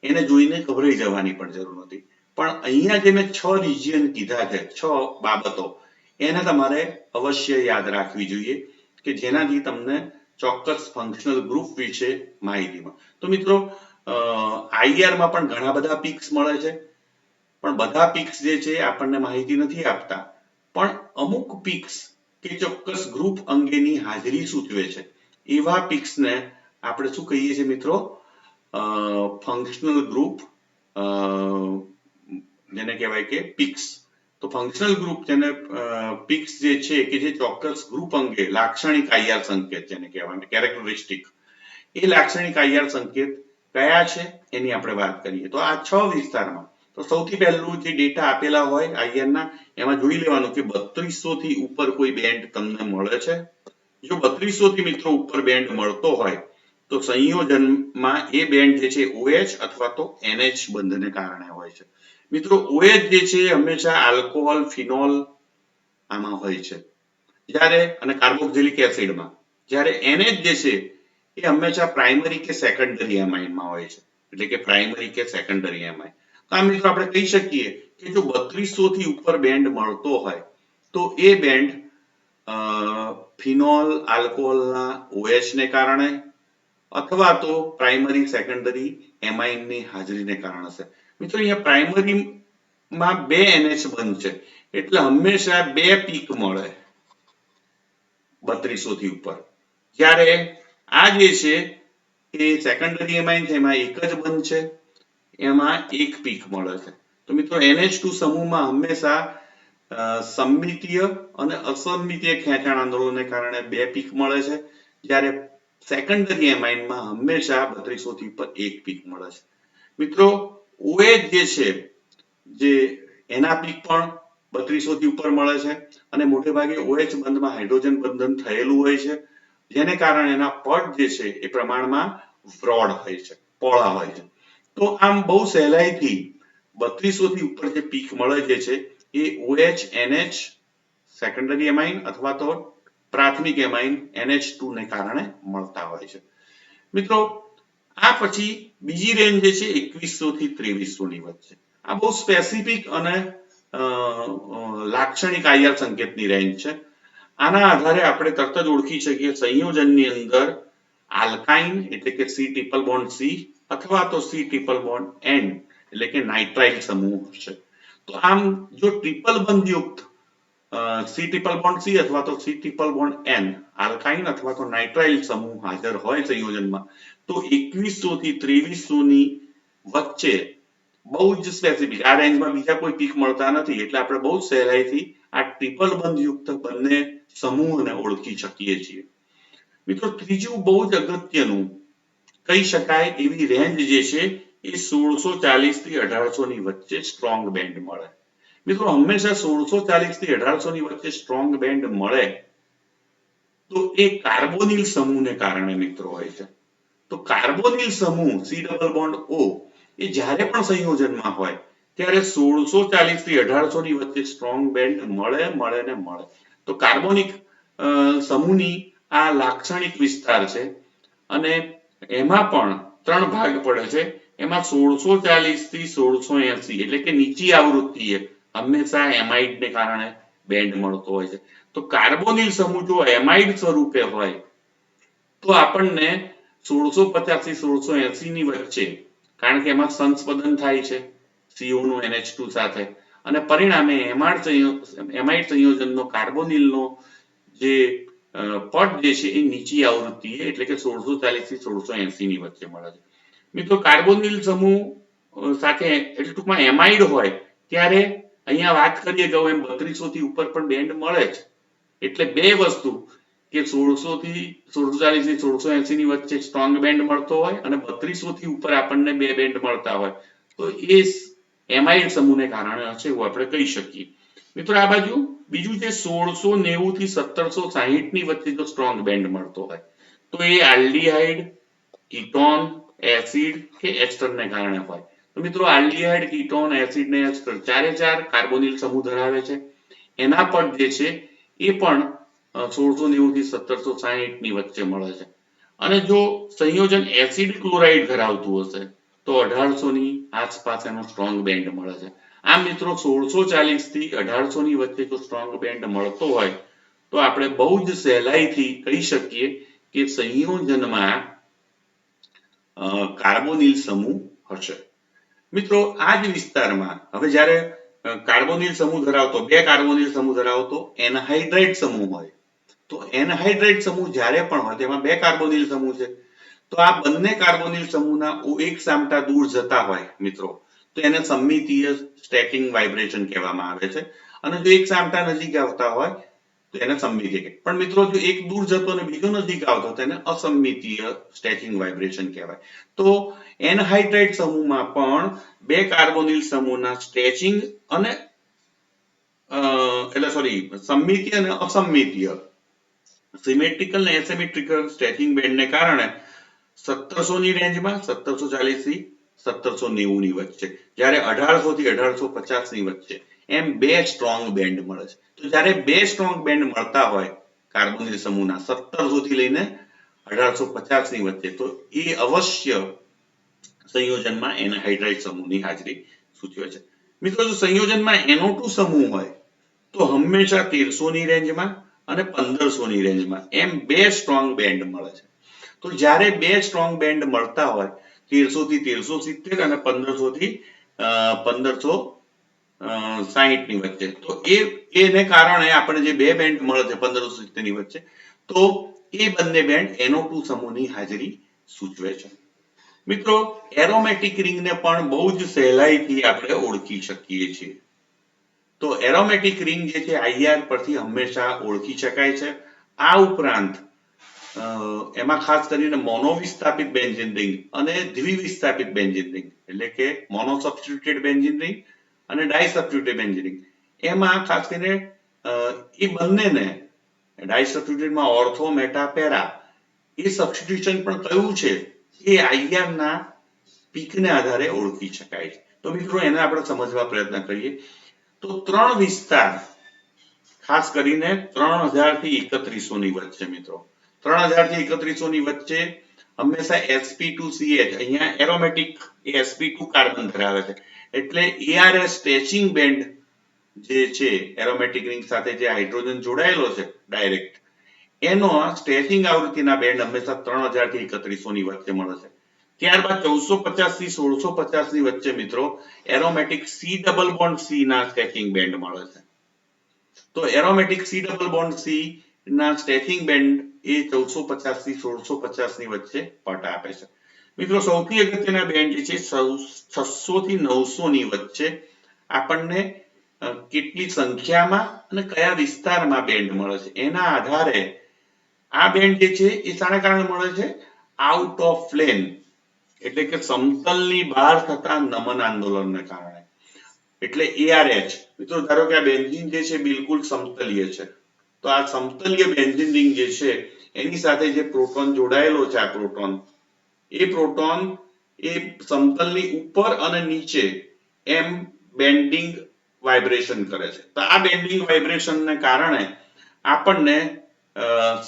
એને જોઈને ગભરાઈ જવાની પણ જરૂર નથી. પણ અહીંયા જે મેં 6 રિજિયન કીધા છે, 6 બાબતો, એને તમારે અવશ્ય યાદ રાખવી જોઈએ કે જેનાથી તમને ચોક્કસ ફંક્શનલ ગ્રુપ વિશે માહિતી મળે. તો મિત્રો, આઈઆરમાં પણ ઘણા બધા પિક્સ મળે છે, પણ બધા પિક્સ જે છે આપણને માહિતી નથી આપતા. પણ અમુક પિક્સ કે ચોક્કસ ગ્રુપ અંગેની હાજરી સૂચવે છે, એવા પિક્સને આપણે શું કહીએ છીએ મિત્રો? ફંક્શનલ ગ્રુપ, જેને કહેવાય કે પિક્સ. તો ફંક્શનલ ગ્રુપ, જેને પિક્સ જે છે કે જે ચોક્કસ ગ્રુપ અંગે લાક્ષણિક આઈઆર સંકેત, જેને કહેવાય કેરેક્ટરિસ્ટિક, એ લાક્ષણિક આઈઆર સંકેત કયા છે એની આપણે વાત કરીએ. તો આ 6 વિસ્તારમાં તો સૌથી પહેલું જે ડેટા આપેલા હોય આઈઆરના, એમાં જોઈ લેવાનું કે 3200 થી ઉપર કોઈ બેન્ડ તમને મળે છે. જો 3200 થી મિત્રો ઉપર બેન્ડ મળતો હોય તો સંયોજનમાં એ બેન્ડ જે છે OH અથવા તો NH બંધને કારણે હોય છે. મિત્રો, OH જે છે હંમેશા આલ્કોહોલ, ફિનોલ આમાં હોય છે, જ્યારે અને કાર્બોક્સિલિક એસિડમાં. જ્યારે NH જે છે એ હંમેશા પ્રાઇમરી કે સેકન્ડરી એમાઇનમાં હોય છે, એટલે કે પ્રાઇમરી કે સેકન્ડરી એમાઇન. તો આ મિત્રો આપણે કહી શકીએ કે જો 3200 થી ઉપર બેન્ડ મળતો હોય તો એ બેન્ડ ફિનોલ, આલ્કોહોલના OH ને કારણે અથવા તો પ્રાઇમરી, સેકન્ડરી એમાઇનની હાજરીને કારણે છે. મિત્રો, અહીંયા પ્રાઇમરીમાં 2 NH બંધ છે, એટલે હંમેશા 2 પીક મળે 3200 થી ઉપર. જ્યારે આ જે છે એ સેકન્ડરી એમાઇન છે, એમાં એક જ બંધ છે, એમાં 1 પીક મળે છે. તો મિત્રો, NH2 સમૂહમાં હંમેશા સમમિતીય અને અસમમિતીય ખેંચાણ આંદોલનને કારણે 2 પીક મળે છે, જ્યારે સેકન્ડરી એમાઇનમાં હંમેશા 3200 થી ઉપર 1 પીક મળે છે. મિત્રો, OH જે છે જે એના પીક પણ 3200 થી ઉપર મળે છે, અને મોટે ભાગે OH બંધમાં હાઇડ્રોજન બંધન થયેલું હોય છે, જેને કારણે એના પટ જે છે એ પ્રમાણમાં બ્રોડ હોય છે, પહોળા હોય છે. તો આમ બહુ સહેલાઈથી 3200 થી ઉપર જે પીક મળે જે છે એ OH, NH, સેકન્ડરી એમાઇન અથવા તો પ્રાથમિક એમાઇન NH2 ને કારણે મળતા હોય છે. મિત્રો, આ પછી બીજી રેન્જ જે છે 2100 થી 2300 ની વચ્ચે. આ બહુ સ્પેસિફિક અને લાક્ષણિક આઈઆર સંકેતની રેન્જ છે. આના આધારે આપણે તરત જ ઓળખી શકીએ સંયોજનની અંદર આલ્કાઇન એટલે કે C ટ્રિપલ બોન્ડ C અથવા તો C ટ્રિપલ બોન્ડ N એટલે કે નાઇટ્રાઇલ સમૂહ છે. તો આમ જો ટ્રિપલ બંધયુક્ત C ટ્રિપલ બોન્ડ C અથવા તો C triple bond N alkyne અથવા તો નાઇટ્રાઇલ સમૂહ હાજર હોય સંયોજનમાં, તો 2100 થી 2300 ની વચ્ચે બહુ જ સ્પેસિફિક આ રેન્જમાં બીજા કોઈ પીક મળતા નથી, એટલે આપણે બહુ સહેલાઈથી આ ટ્રિપલ બંધયુક્ત બંને સમૂહને ઓળખી શકીએ છીએ. મિત્રો, ત્રીજું બહુ જ અગત્યનું કહી શકાય એવી રેન્જ જે છે એ 1640 થી 1800 ની વચ્ચે સ્ટ્રોંગ બેન્ડ મળે. મિત્રો હંમેશા 1640 થી 1800 ની વચ્ચે સ્ટ્રોંગ બેન્ડ મળે તો એ કાર્બોનિલ સમૂહને કારણે મિત્રો હોય છે. તો કાર્બોનિલ સમૂહ સી ડબલ બોન્ડ ઓ એ જ્યારે પણ સંયોજનમાં હોય ત્યારે 1640 થી 1800 ની વચ્ચે સ્ટ્રોંગ બેન્ડ મળે ને મળે. તો કાર્બોનિક સમૂહની આ લાક્ષણિક વિસ્તાર છે અને એમાં પણ 3 ભાગ પડે છે. એમાં 1640 થી 1680 એટલે કે નીચી આવૃત્તિએ હંમેશા એમાઇડને કારણે બેન્ડ મળતો હોય છે. તો કાર્બોનિલ સમૂહ જો એમાઇડ સ્વરૂપે હોય તો આપણને 1650 થી 1680 ની વચ્ચે, કારણ કે એમાં સંસ્પંદન થાય છે CO નું NH2 સાથે અને પરિણામે એમાઇડ સંયોજનનો કાર્બોનિલનો જે પદ જે છે એ નીચી આવૃત્તિએ એટલે કે 1640 થી 1680 ની વચ્ચે મળે છે. મિત્રો કાર્બોનિલ સમૂહ સાથે એટલે ટૂંકમાં એમાઇડ હોય ત્યારે અહીંયા વાત કરીએ કે એમ 3200 થી ઉપર પણ બેન્ડ મળે જ. એટલે બે વસ્તુ કે 1600 થી 1640 થી 1680 ની વચ્ચે સ્ટ્રોંગ બેન્ડ મળતો હોય અને 3200 થી ઉપર આપણને બે બેન્ડ મળતા હોય તો એ એમાઇડ સમૂહને કારણે હશે એવું આપણે કહી શકીએ. મિત્રો આ બાજુ બીજું જે 1690 થી 1760 ની વચ્ચે જો સ્ટ્રોંગ બેન્ડ મળતો હોય તો એ આલ્ડીહાઇડ, કીટોન, એસિડ કે એસ્ટરને કારણે હોય. તો મિત્રો આલ્ડીહાઇડ, કીટોન, એસિડ ને એસ્ટર ચારે ચાર કાર્બોનિલ સમૂહ ધરાવે છે. એના પદ જે છે એ પણ 1690 થી 1760 ની વચ્ચે મળે છે. અને જો સંયોજન એસિડ ક્લોરાઇડ ધરાવતું હશે તો 1800 ની આસપાસ એનો સ્ટ્રોંગ બેન્ડ મળે છે. આમ મિત્રો 1640 થી 1800 ની વચ્ચે જો સ્ટ્રોંગ બેન્ડ મળતો હોય તો આપણે બહુ જ સહેલાઈથી કહી શકીએ કે સંયોજનમાં કાર્બોનિલ સમૂહ હશે. મિત્રો આ જ વિસ્તારમાં હવે જ્યારે કાર્બોનિલ સમૂહ ધરાવતો બે કાર્બોનિલ સમૂહ ધરાવતો એનહાઇડ્રાઇડ સમૂહ હોય તો એનહાઇડ્રાઇડ સમૂહ જ્યારે પણ હોય તેમાં બે કાર્બોનિલ સમૂહ છે તો આ બંને કાર્બોનિલ સમૂહના એક સામટા દૂર જતા હોય મિત્રો તો એને સમમિતીય સ્ટેટિંગ વાઇબ્રેશન કહેવામાં આવે છે. અને જો એક સામટા નજીક આવતા હોય તો એને સમમિતીય. પણ મિત્રો જો એક દૂર જતો અને બીજો નજીક આવતો તો એને અસમમિતીય સ્ટેટિંગ વાઇબ્રેશન કહેવાય. તો એનહાઇડ્રાઇડ સમૂહમાં પણ બે કાર્બોનિલ સમૂહના સ્ટ્રેચિંગ અને એટલે સોરી સમમિતીય અને અસમમિતીય સિમેટ્રિકલ અને એસિમેટ્રિકલ સ્ટ્રેચિંગ બેન્ડને કારણે 1700 ની રેન્જમાં 1740 થી 1790 ની વચ્ચે જ્યારે 1800 થી 1850 ની વચ્ચે એમ બે સ્ટ્રોંગ બેન્ડ મળે છે. તો જ્યારે બે સ્ટ્રોંગ બેન્ડ મળતા હોય કાર્બોનિલ સમૂહના 1700 થી લઈને 1850 ની વચ્ચે તો એ અવશ્ય સંયોજનમાં એનહાઇડ્રાઇડ સમૂહની હાજરી સૂચવે છે. મિત્રો જો સંયોજનમાં NO2 સમૂહ હોય તો હંમેશા 1300 ની રેન્જમાં અને 1500 ની રેન્જમાં એમ બે સ્ટ્રોંગ બેન્ડ મળે છે. તો જ્યારે બે સ્ટ્રોંગ બેન્ડ મળતા હોય 1300 થી 1370 અને 1500 થી 1560 ની વચ્ચે તો એને કારણે આપણે જે બે બેન્ડ મળે છે 1570 ની વચ્ચે તો એ બંને બેન્ડ NO2 સમૂહની હાજરી સૂચવે છે. મિત્રો એરોમેટિક રિંગને પણ બહુ જ સહેલાઈથી આપણે ઓળખી શકીએ છીએ. તો એરોમેટિક રિંગ જે છે IR પરથી હંમેશા ઓળખી શકાય છે. આ ઉપરાંત એમાં ખાસ કરીને મોનોવિસ્થાપિત બેન્ઝીન રિંગ અને દ્વિવિસ્થાપિત બેન્ઝીન રિંગ એટલે કે મોનોસબસ્ટિટ્યુટેડ બેન્ઝીન રિંગ અને ડાયસબસ્ટિટ્યુટેડ બેન્ઝીન રિંગ એમાં ખાસ કરીને એ બંનેને ડાયસબસ્ટિટ્યુટેડમાં ઓર્થો, મેટા, પેરા એ સબસ્ટિટ્યુશન પણ કયું છે એ IR ના પીકને આધારે ઓળખી શકાય છે. તો મિત્રો એને આપણે સમજવા પ્રયત્ન કરીએ તો ત્રણ વિસ્તાર ખાસ કરીને 3000 થી 3100 ની વચ્ચે મિત્રો 3000 થી 3100 ની વચ્ચે હંમેશા sp2ch અહીંયા એરોમેટિક sp2 કાર્બન ધરાવે છે એટલે ARS સ્ટ્રેચિંગ બેન્ડ જે છે એરોમેટિક રિંગ સાથે જે હાઇડ્રોજન જોડાયેલો છે ડાયરેક્ટ એનો સ્ટ્રેચિંગ આવૃત્તિના બેન્ડ હંમેશા 3000 થી 3100 ની વચ્ચે મળે છે. ત્યારબાદ 1450 થી 1650 ની વચ્ચે મિત્રો aromatic C double bond C ના સ્ટ્રેચિંગ બેન્ડ મળે છે. તો aromatic C double bond C ના સ્ટ્રેચિંગ બેન્ડ એ 1450 થી 1650 ની વચ્ચે પટ આપે છે. મિત્રો સૌથી અગત્યના બેન્ડ જે છે 600 થી 900 ની વચ્ચે આપણને કેટલી સંખ્યામાં અને કયા વિસ્તારમાં બેન્ડ મળે છે એના આધારે આ બેન્ડ જે છે એ શાના કારણે મળે છે આઉટ ઓફ પ્લેન એટલે કે સમતલની બહાર થતા નમન આંદોલનને કારણે. એટલે ARH. મિત્રો ધારો કે આ બેન્ઝીન જે છે બિલકુલ સમતલીય છે, તો આ સમતલીય બેન્ઝીન રિંગ જે છે એની સાથે જે પ્રોટોન જોડાયેલો છે, આ પ્રોટોન એ સમતલની ઉપર અને નીચે એમ બેન્ડિંગ વાઇબ્રેશન કરે છે. તો આ બેન્ડિંગ વાઇબ્રેશનને કારણે આપણને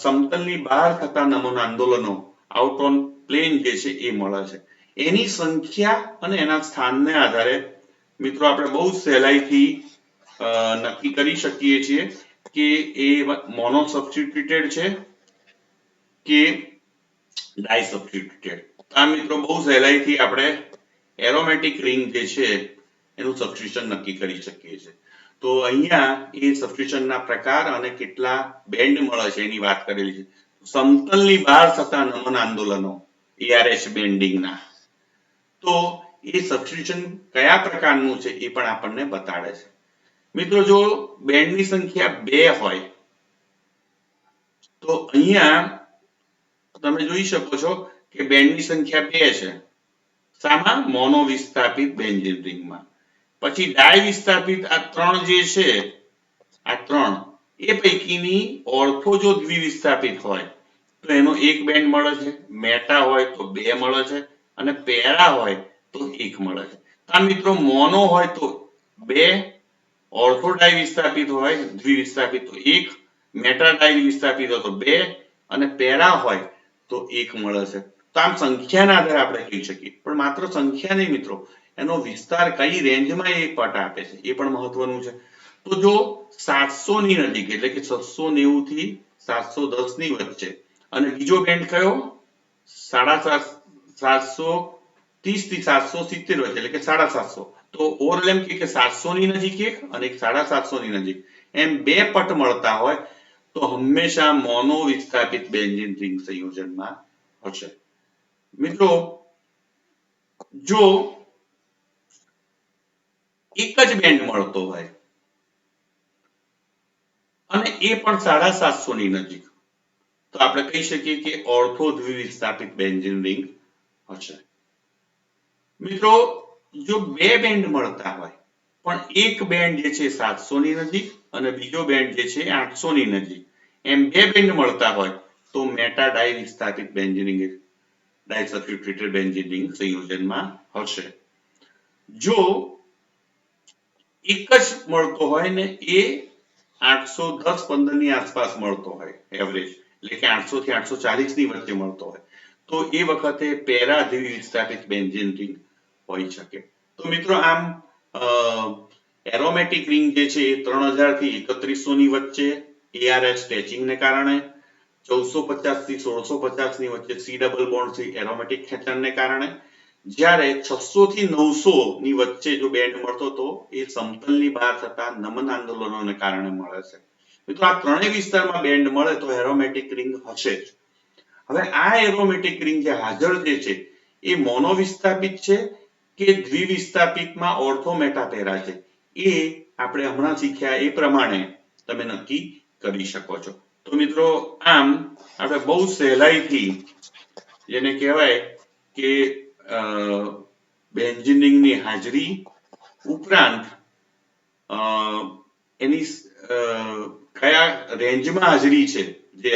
સમતલની બહાર થતા નમન આંદોલનો આઉટ ઓન પ્લેન જે છે એ મળે છે. એની સંખ્યા અને એના સ્થાનને આધારે મિત્રો આપણે બહુ સહેલાઈથી નક્કી કરી શકીએ છીએ કે એ મોનો સબસ્ટિટ્યુટેડ છે કે ડાઈ સબસ્ટિટ્યુટેડ. આ મિત્રો બહુ સહેલાઈથી આપણે એરોમેટિક રિંગ જે છે એનું સબસ્ટિટ્યુશન નક્કી કરી શકીએ છીએ. તો અહીંયા એ સબસ્ટિટ્યુશનના પ્રકાર અને કેટલા બેન્ડ મળે છે એની વાત કરેલી છે. સમતલની બહાર થતા નમન આંદોલનો ARH બેન્ડિંગના, તો એ સબસ્ટિટ્યુશન કયા પ્રકારનું છે એ પણ આપણને બતાડે છે. મિત્રો જો બેન્ડની સંખ્યા 2 હોય તો અહીંયા તમે જોઈ શકો છો કે બેન્ડની સંખ્યા 2 છે. શામાં? મોનો વિસ્થાપિત બેન્ઝીન રિંગમાં. પછી ડાય વિસ્થાપિત આ 3 જે છે, આ 3 એ પૈકીની ઓર્થો જો દ્વિવિસ્થાપિત હોય તો એનો 1 બેન્ડ મળે છે, મેટા હોય તો 2 મળે છે અને પેરા હોય તો 1 મળે છે. આ મિત્રો મોનો હોય તો 2, ઓર્થો ડાય વિસ્થાપિત હોય દ્વિવિસ્થાપિત તો 1, મેટા ડાય વિસ્થાપિત હોય તો 2 અને પેરા હોય તો 1 મળે છે. તો આમ સંખ્યાના આધારે આપણે કહી શકીએ, પણ માત્ર સંખ્યા નહીં મિત્રો, એનો વિસ્તાર કઈ રેન્જમાં એ પટ આપે છે એ પણ મહત્વનું છે. તો જો 700 ની નજીક એટલે કે 690 થી 710 ની વચ્ચે અને બીજો બેન્ડ કયો 730 થી 770 વચ્ચે એટલે કે 750, તો ઓવરઓલ એમ કે 700 ની નજીક એક અને 750 ની નજીક એમ બે પટ મળતા હોય તો હંમેશા મોનો વિસ્થાપિત બેન્ઝીન રિંગ સંયોજનમાં હશે. મિત્રો જો એક જ બેન્ડ મળતો હોય અને એ પણ 750 ની નજીક, તો આપણે કહી શકીએ કે ઓર્થો દ્વિવિસ્થાપિત બેન્ઝીન રિંગ હશે. મિત્રો જો બે બેન્ડ મળતા હોય પણ એક બેન્ડ જે છે 700 ની નજીક અને બીજો બેન્ડ જે છે 800 ની નજીક, એમ બે બેન્ડ મળતા હોય તો મેટા ડાઈ વિસ્થાપિત બેન્ઝીન રિંગ ડાઈ સબસ્ટિટ્યુટેડ બેન્ઝીન રિંગ સંયોજનમાં હશે. જો એક જ મળતો હોય ને એ 810-15 ની આસપાસ મળતો હોય એવરેજ, એટલે કે 800 થી 840 ની વચ્ચે મળતો હોય તો એ વખતે પેરા દ્વિવિસ્થાપિત બેન્ઝીન રિંગ હોઈ શકે. તો મિત્રો આમ એરોમેટિક રિંગ જે છે એ 3000 થી 3100 ની વચ્ચે ARH સ્ટેચિંગ ને કારણે, 1450 થી 1650 ની વચ્ચે C ડબલ બોન્ડ થી એરોમેટિક ખેંચાણને કારણે, જ્યારે 600 થી 900 ની વચ્ચે જો બેન્ડ મળતો તો એ સમતલની બહાર થતા નમન આંદોલનોને કારણે મળે છે. મિત્રો આ ત્રણેય વિસ્તારમાં બેન્ડ મળે તો એરોમેટિક રિંગ હશે જ. હવે આ એરોમેટિક રિંગ જે હાજર જે છે એ મોનો વિસ્થાપિત છે કે દ્વિવિસ્થાપિતમાં ઓર્થો મેટા પેરા છે, એ આપણે હમણાં શીખ્યા એ પ્રમાણે તમે નક્કી કરી શકો છો. તો મિત્રો આમ આપણે બહુ સહેલાઈથી જેને કહેવાય કે બેન્ઝીન રિંગની હાજરી ઉપરાંત એની કયા રેન્જમાં હાજરી છે જે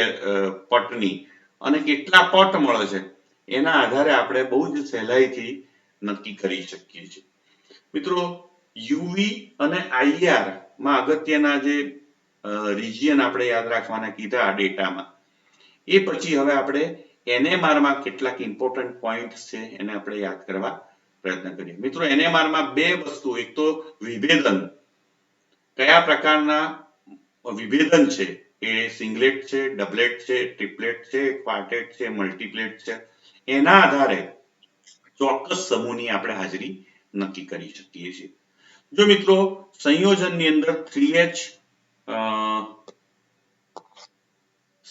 પટની અને કેટલા પટ મળે છે એના આધારે આપણે બહુ જ સહેલાઈથી નક્કી કરી શકીએ છીએ. મિત્રો યુવી અને IR માં અગત્યના જે રિજિયન આપણે યાદ રાખવાના કીધા આ ડેટામાં, એ પછી હવે આપણે NMR માં કેટલાક ઇમ્પોર્ટન્ટ પોઈન્ટ્સ છે એને આપણે યાદ કરવા પ્રયત્ન કરીએ. મિત્રો NMR માં બે વસ્તુ, એક તો વિભેદન, કયા પ્રકારના વિભેદન છે, એ સિંગલેટ છે, ડબલેટ છે, ટ્રિપલેટ છે, ક્વાર્ટેટ છે, મલ્ટીપ્લેટ છે, એના આધારે ચોક્કસ સમૂહની આપણે હાજરી નક્કી કરી શકીએ છીએ. જો મિત્રો સંયોજનની અંદર 3H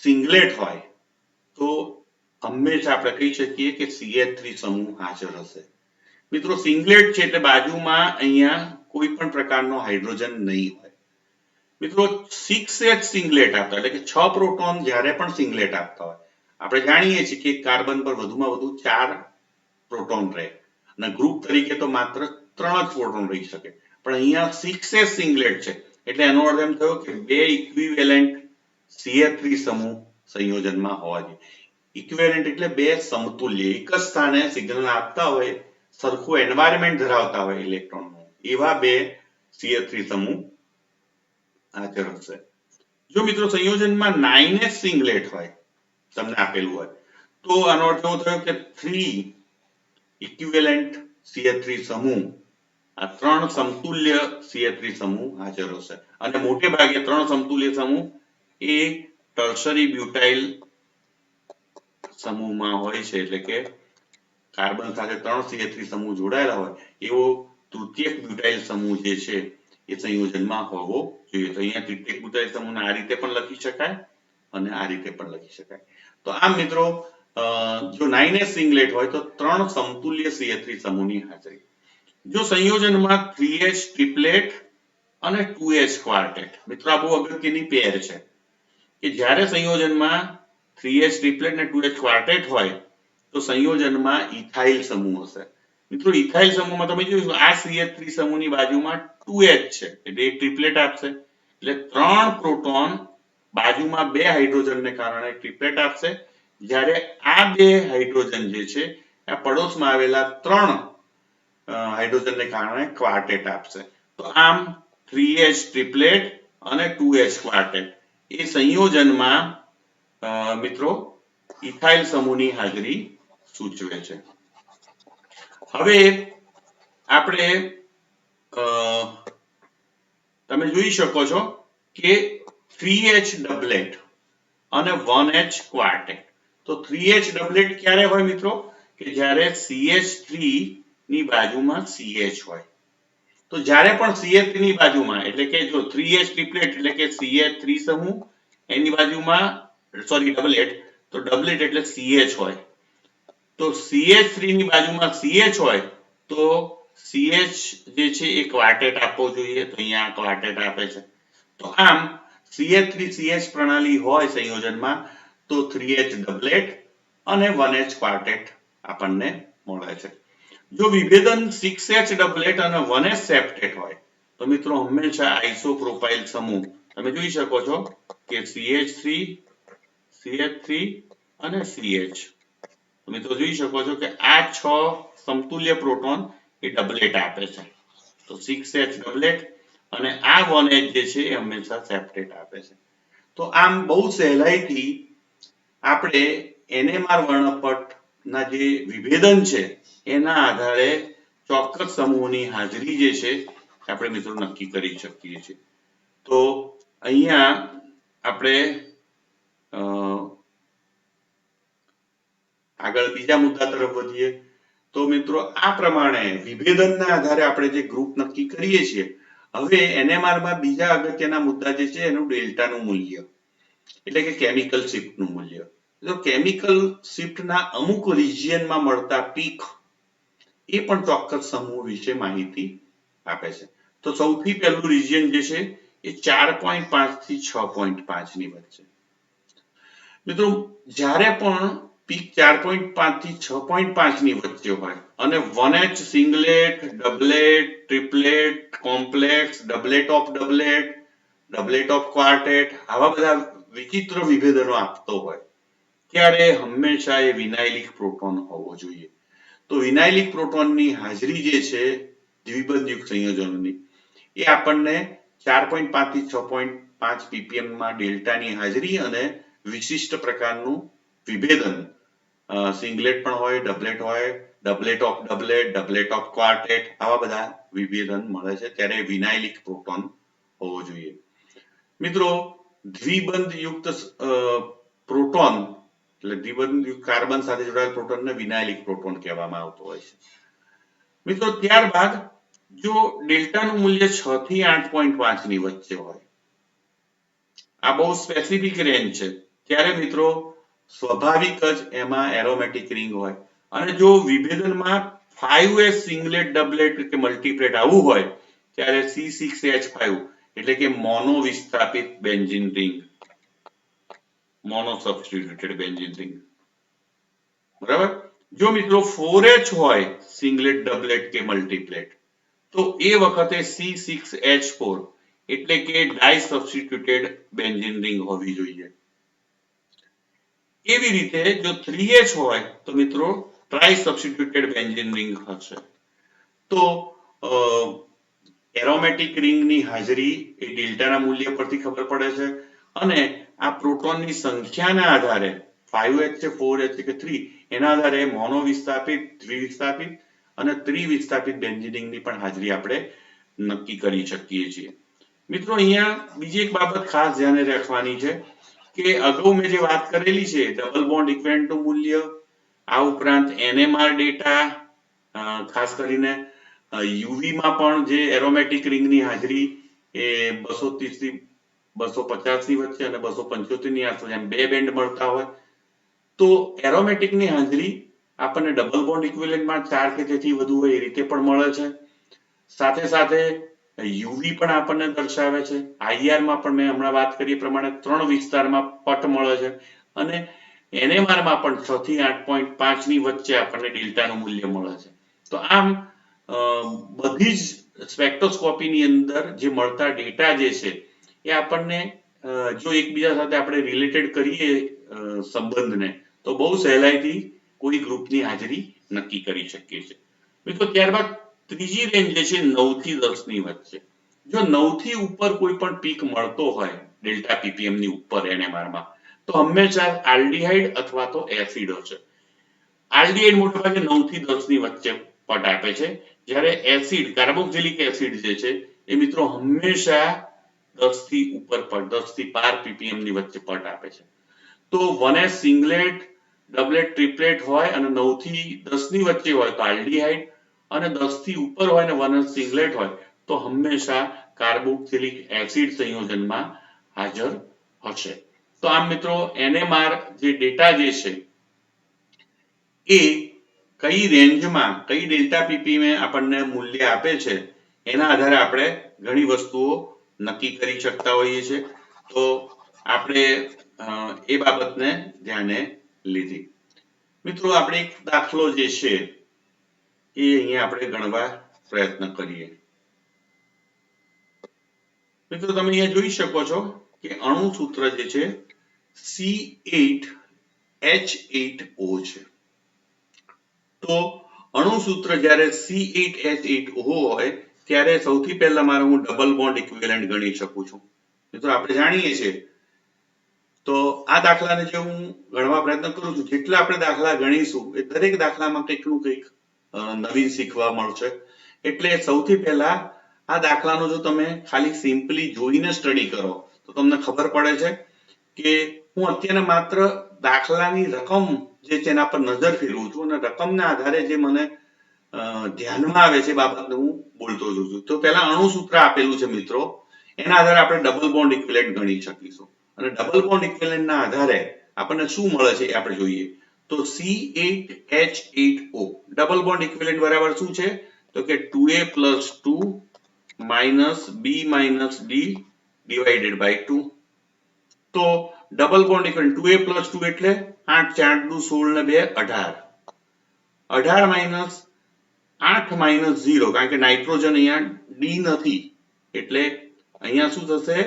સિંગલેટ હોય તો હંમેશા આપણે કહી શકીએ કે CH3 સમૂહ હાજર હશે. મિત્રો સિંગલેટ છે એટલે બાજુમાં અહીંયા કોઈ પણ પ્રકારનો હાઇડ્રોજન નહીં હોય. મિત્રો 6H સિંગલેટ આપતા એટલે કે 6 પ્રોટોન જ્યારે પણ સિંગલેટ આપતા હોય, આપણે જાણીએ છીએ કે કાર્બન પર વધુમાં વધુ 4 પ્રોટોન રહે અને ગ્રુપ તરીકે તો માત્ર 3 જ પ્રોટોન રહી શકે, પણ અહીંયા 6s સિંગલેટ છે એટલે એનો અર્થ એમ થયો કે બે ઇક્વિવેલન્ટ CH3 સમૂહ સંયોજનમાં હોવા જોઈએ. ઇક્વિવેલન્ટ એટલે બે સમતુલ્ય એક જ સ્થાને સિગ્નલ આપતા હોય સરખું એન્વાયરમેન્ટ ધરાવતા હોય ઇલેક્ટ્રોનનું એવા બે CH3 સમૂહ હાજર હશે. જો મિત્રો સંયોજનમાં 9s સિંગલેટ હોય તમને આપેલું હોય તો આનો અર્થ એવો થયો કે 3 ઇક્વિવેલન્ટ CH3 સમૂહ આ ત્રણ સમતુલ્ય CH3 સમૂહ હાજર હશે અને મોટે ભાગે ત્રણ સમતુલ્ય સમૂહ એ ટર્શરી બ્યુટાઇલ સમૂહમાં હોય છે એટલે કે કાર્બન સાથે ત્રણ CH3 સમૂહ જોડાયેલા હોય એવો તૃતીયક બ્યુટાઇલ સમૂહ જે છે એ સંયોજનમાં હોવો જોઈએ. તો અહીંયા તૃતીયક બ્યુટાઇલ સમૂહને આ રીતે પણ લખી શકાય અને આ રીતે પણ લખી શકાય. તો આમ મિત્રો જો 9s સિંગલેટ હોય તો ત્રણ સમતુલ્ય CH3 સમૂહની હાજરી. જો સંયોજનમાં 3s ટ્રિપલેટ અને 2s ક્વાર્ટેટ મિત્રો આ બહુ અગત્યની પેર છે કે જ્યારે સંયોજનમાં 3s ટ્રિપલેટ અને 2s ક્વાર્ટેટ હોય તો સંયોજનમાં ઇથાઇલ સમૂહ હશે. મિત્રો ઇથાઇલ સમૂહમાં તમે જોયું આ CH3 સમૂહની બાજુમાં 2h છે એટલે એક ટ્રિપલેટ આપશે એટલે ત્રણ પ્રોટોન બાજુમાં બે હાઇડ્રોજનને કારણે ટ્રિપલેટ આપશે જ્યારે આ બે હાઇડ્રોજન જે છે આ પડોશમાં આવેલા ત્રણ હાઇડ્રોજનને કારણે ક્વાર્ટેટ આપશે. તો આમ 3h ટ્રિપલેટ અને 2h ક્વાર્ટેટ એ સંયોજનમાં મિત્રો ઇથાઇલ સમૂહની હાજરી સૂચવે છે. હવે આપણે તમે જોઈ શકો છો કે 3h ડબલેટ અને 1h ક્વાર્ટેટ. તો 3h ડબલેટ ક્યારે હોય મિત્રો કે જ્યારે CH3 ની બાજુમાં CH હોય. તો જ્યારે પણ CH3 ની બાજુમાં એટલે કે જો 3h ટ્રિપલેટ એટલે કે CH3 સમૂહ એની બાજુમાં સોરી ડબલેટ તો ડબલેટ એટલે CH હોય તો CH3 ની બાજુમાં CH હોય તો CH જે છે એ ક્વાર્ટેટ આપવો જોઈએ તો અહીંયા ક્વાર્ટેટ આપે છે. તો આમ CH3 CH પ્રણાલી હોય સંયોજનમાં તો 3h ડબલેટ અને 1h ક્વાર્ટેટ આપણને મળે છે. જો વિભેદન 6h ડબલેટ અને 1h સેપ્ટેટ હોય તો મિત્રો હંમેશા આઇસોપ્રોપાઇલ સમૂહ તમે જોઈ શકો છો કે CH3 CH3 અને CH. મિત્રો જોઈ શકો છો કે આ 6 સમતુલ્ય પ્રોટોન એ ડબલેટ આપે છે તો 6h ડબલેટ અને આ 1h જે છે એ હંમેશા સેપ્ટેટ આપે છે. તો આમ બહુ સહેલાઈથી આપણે NMR વર્ણપટના જે વિભેદન છે એના આધારે ચોક્કસ સમૂહની હાજરી જે છે આપણે મિત્રો નક્કી કરી શકીએ છીએ. તો અહીંયા આપણે આગળ બીજા મુદ્દા તરફ વધીએ તો મિત્રો આ પ્રમાણે વિભેદનના આધારે આપણે જે ગ્રુપ નક્કી કરીએ છીએ. હવે NMR માં બીજા અગત્યના મુદ્દા જે છે એનું ડેલ્ટાનું મૂલ્ય એટલે કે કેમિકલ શિફ્ટનું મૂલ્ય. તો કેમિકલ શિફ્ટના અમુક રિજિયનમાં મળતા પીક એ પણ ચોક્કસ સમૂહ વિશે માહિતી આપે છે. તો સૌથી પહેલું રિજિયન જે છે એ 4.5 થી 6.5 ની વચ્ચે. મિત્રો જ્યારે પણ પીક 4.5 થી 6.5 ની વચ્ચે હોય અને 1h સિંગલેટ ડબલેટ triplet complex ડબલેટ of ડબલેટ ડબલેટ of ક્વાર્ટેટ આવા બધા વિચિત્ર વિભેદનો આપતો હોય ત્યારે હંમેશા એ વિનાઇલિક પ્રોટોન હોવો જોઈએ. તો વિનાઇલિક પ્રોટોનની હાજરી જે છે દ્વિબંધયુક્ત સંયોજનોની એ આપણને 4.5 થી 6.5 ppm માં ડેલ્ટાની હાજરી અને વિશિષ્ટ પ્રકારનું વિભેદન સિંગલેટ પણ હોય ડબલેટ હોય ડબલેટ ઓફ ડબલેટ ડબલેટ ઓફ ક્વાર્ટેટ આવા બધા વિભેદન મળે છે ત્યારે વિનાઇલિક પ્રોટોન હોવો જોઈએ. મિત્રો દ્વિબંધયુક્ત પ્રોટોન એટલે દ્વિબંધયુક્ત કાર્બન સાથે જોડાયેલ પ્રોટોનને વિનાઇલિક પ્રોટોન કહેવામાં આવતો હોય છે. મિત્રો ત્યારબાદ જો ડેલ્ટાનું મૂલ્ય 6 થી 8.5 ની વચ્ચે હોય આ બહુ સ્પેસિફિક રેન્જ છે ત્યારે મિત્રો સ્વાભાવિક જ એમાં એરોમેટિક રિંગ હોય અને જો વિભેદનમાં 5s સિંગલેટ ડબલેટ કે મલ્ટીપ્લેટ આવું હોય ત્યારે C6H5 એટલે કે મોનો વિસ્થાપિત benzene ring mono substituted benzene ring બરાબર. જો મિત્રો 4H હોય સિંગલેટ ડબલેટ કે મલ્ટીપ્લેટ તો એ વખતે C6H4 એટલે કે ડાઈ સબસ્ટિટ્યુટેડ બેન્ઝીન રિંગ હોવી જોઈએ. એવી રીતે જો 3H હોય તો મિત્રો ટ્રાઈ સબસ્ટિટ્યુટેડ બેન્ઝીન રિંગ હશે. તો એરોમેટિક રિંગની હાજરી એ ડેલ્ટાના મૂલ્ય પરથી ખબર પડે છે અને આ પ્રોટોનની સંખ્યાના આધારે 5H છે 4H છે કે 3 એના આધારે મોનો વિસ્થાપિત, દ્વિવિસ્થાપિત અને ત્રિવિસ્થાપિત બેન્ઝીન રિંગની પણ હાજરી આપણે નક્કી કરી શકીએ છીએ. મિત્રો અહીંયા બીજી એક બાબત ખાસ ધ્યાને રાખવાની છે કે અગાઉ મેં જે વાત કરેલી છે ડબલ બોન્ડ ઇક્વિવેલન્ટનું મૂલ્ય, આ ઉપરાંત NMR ડેટા, ખાસ કરીને યુવી માં પણ જે એરોમેટિક રિંગની હાજરી એ 230 થી 250 ની વચ્ચે અને 275 ની આસપાસ એમ બે બેન્ડ મળતા હોય તો એરોમેટિક ની હાજરી આપણને ડબલ બોન્ડ ઇક્વિવેલન્ટમાં 4 કે તેથી વધુ હોય એ રીતે પણ મળે છે. સાથે સાથે યુવી પણ આપણને દર્શાવે છે. IR માં પણ મેં હમણાં વાત કરી પ્રમાણે 3 વિસ્તારમાં પટ મળે છે અને NMR માં પણ 6 થી 8.5 ની વચ્ચે આપણને ડેલ્ટાનું મૂલ્ય મળે છે. તો આમ બધી જ સ્પેક્ટ્રોસ્કોપીની અંદર જે મળતા ડેટા જે છે એ આપણને જો એકબીજા સાથે આપણે રિલેટેડ કરીએ સંબંધને તો બહુ સહેલાઈથી કોઈ ગ્રુપની હાજરી નક્કી કરી શકીએ છીએ. મિત્રો ત્યારબાદ ત્રીજી રેન્જ જે છે 9 થી 10 ની વચ્ચે. જો 9 થી ઉપર કોઈ પણ પીક મળતો હોય ડેલ્ટા ppm ની ઉપર NMR માં તો હંમેશા આલ્ડીહાઇડ અથવા તો એસિડ હશે. આલ્ડીહાઇડ મોટાભાગે 9 થી 10 ની વચ્ચે પટ આપે છે, જ્યારે એસિડ કાર્બોક્સિલિક એસિડ જે છે એ મિત્રો હંમેશા 10 થી ઉપર પટ 10 થી 12 ppm ની વચ્ચે પટ આપે છે. તો 1s સિંગલેટ, ડબલેટ, ટ્રિપલેટ હોય અને 9 થી 10 ની વચ્ચે હોય તો આલ્ડીહાઇડ અને 10 થી ઉપર હોય અને 1s સિંગલેટ હોય તો હંમેશા કાર્બોક્સિલિક એસિડ સંયોજનમાં હાજર હશે. તો આમ મિત્રો NMR જે ડેટા જે છે એ કઈ રેન્જમાં કઈ ડેલ્ટા ppm આપણને મૂલ્ય આપે છે એના આધારે આપણે ઘણી વસ્તુઓ નક્કી કરી શકતા હોઈએ છીએ. તો આપણે એ બાબતને ધ્યાને લીધી. મિત્રો આપણે એક દાખલો જે છે એ અહીંયા આપણે ગણવા પ્રયત્ન કરીએ. મિત્રો તમે અહીંયા જોઈ શકો છો કે અણુ સૂત્ર જે છે C8H8O છે. તો અણુ સૂત્ર જ્યારે C8H8O હોય ત્યારે સૌથી પહેલા મારે હું ડબલ બોન્ડ ઇક્વિવેલન્ટ ગણી શકું છું. મિત્રો આપણે જાણીએ છીએ તો આ દાખલાને જે હું ગણવા પ્રયત્ન કરું છું જેટલા આપણે દાખલા ગણીશું એ દરેક દાખલામાં કંઈકનું કંઈક નવીન શીખવા મળશે. એટલે સૌથી પહેલા આ દાખલાનો જો તમે ખાલી સિમ્પલી જોઈને સ્ટડી કરો તો તમને ખબર પડે છે કે હું અત્યારે માત્ર દાખલાની રકમ જે છે એના પર નજર ફેરવું છું અને રકમના આધારે જે મને ધ્યાનમાં આવે છે બાબતને હું બોલતો જઉં છું. તો પહેલા અણુ સૂત્ર આપેલું છે મિત્રો, એના આધારે આપણે ડબલ બોન્ડ ઇક્વિવેલન્ટ ગણી શકીશું અને ડબલ બોન્ડ ઇક્વિવેલન્ટના આધારે આપણને શું મળે છે એ આપણે જોઈએ. તો C8H8O ડબલ બોન્ડ ઇક્વિવેલન્ટ બરાબર શું છે તો કે 2A + 2 - B - D / 2. તો ડબલ બોન્ડ ઇક્વિવેલન્ટ 2A + 2 એટલે 8 4 × 2 = 16 ને 2 18. 18 - 8 - 0 કારણ કે નાઇટ્રોજન અહીંયા D નથી એટલે અહીંયા શું થશે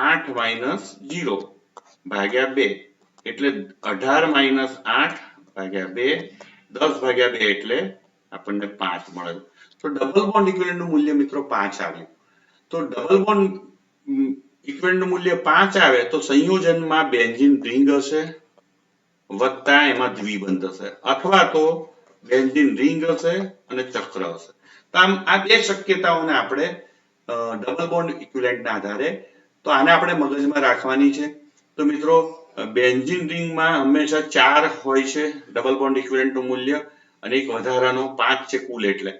8 - 0 ભાગ્યા 2 એટલે 18 - 8 ભાગ્યા 2 10 ભાગ્યા 2 એટલે આપણને 5 મળે. તો ડબલ બોન્ડ ઇક્વિવેલન્ટનું મૂલ્ય મિત્રો 5 આવ્યું. તો ડબલ બોન્ડ ઇક્વિવેલન્ટનું મૂલ્ય 5 આવે તો સંયોજનમાં બેન્ઝીન રિંગ હશે વત્તા એમાં દ્વિબંધ હશે અથવા તો બેન્ઝીન રિંગ હશે અને ચક્ર હશે. તો આમ આ બે શક્યતાઓને આપણે ડબલ બોન્ડ ઇક્વિવેલન્ટના આધારે તો આને આપણે મગજમાં રાખવાની છે. તો મિત્રો બેન્ઝીન રિંગમાં હંમેશા 4 હોય છે ડબલ બોન્ડ ઇક્વિવેલન્ટનું મૂલ્ય અને એક વધારાનો 5 છે કુલ એટલે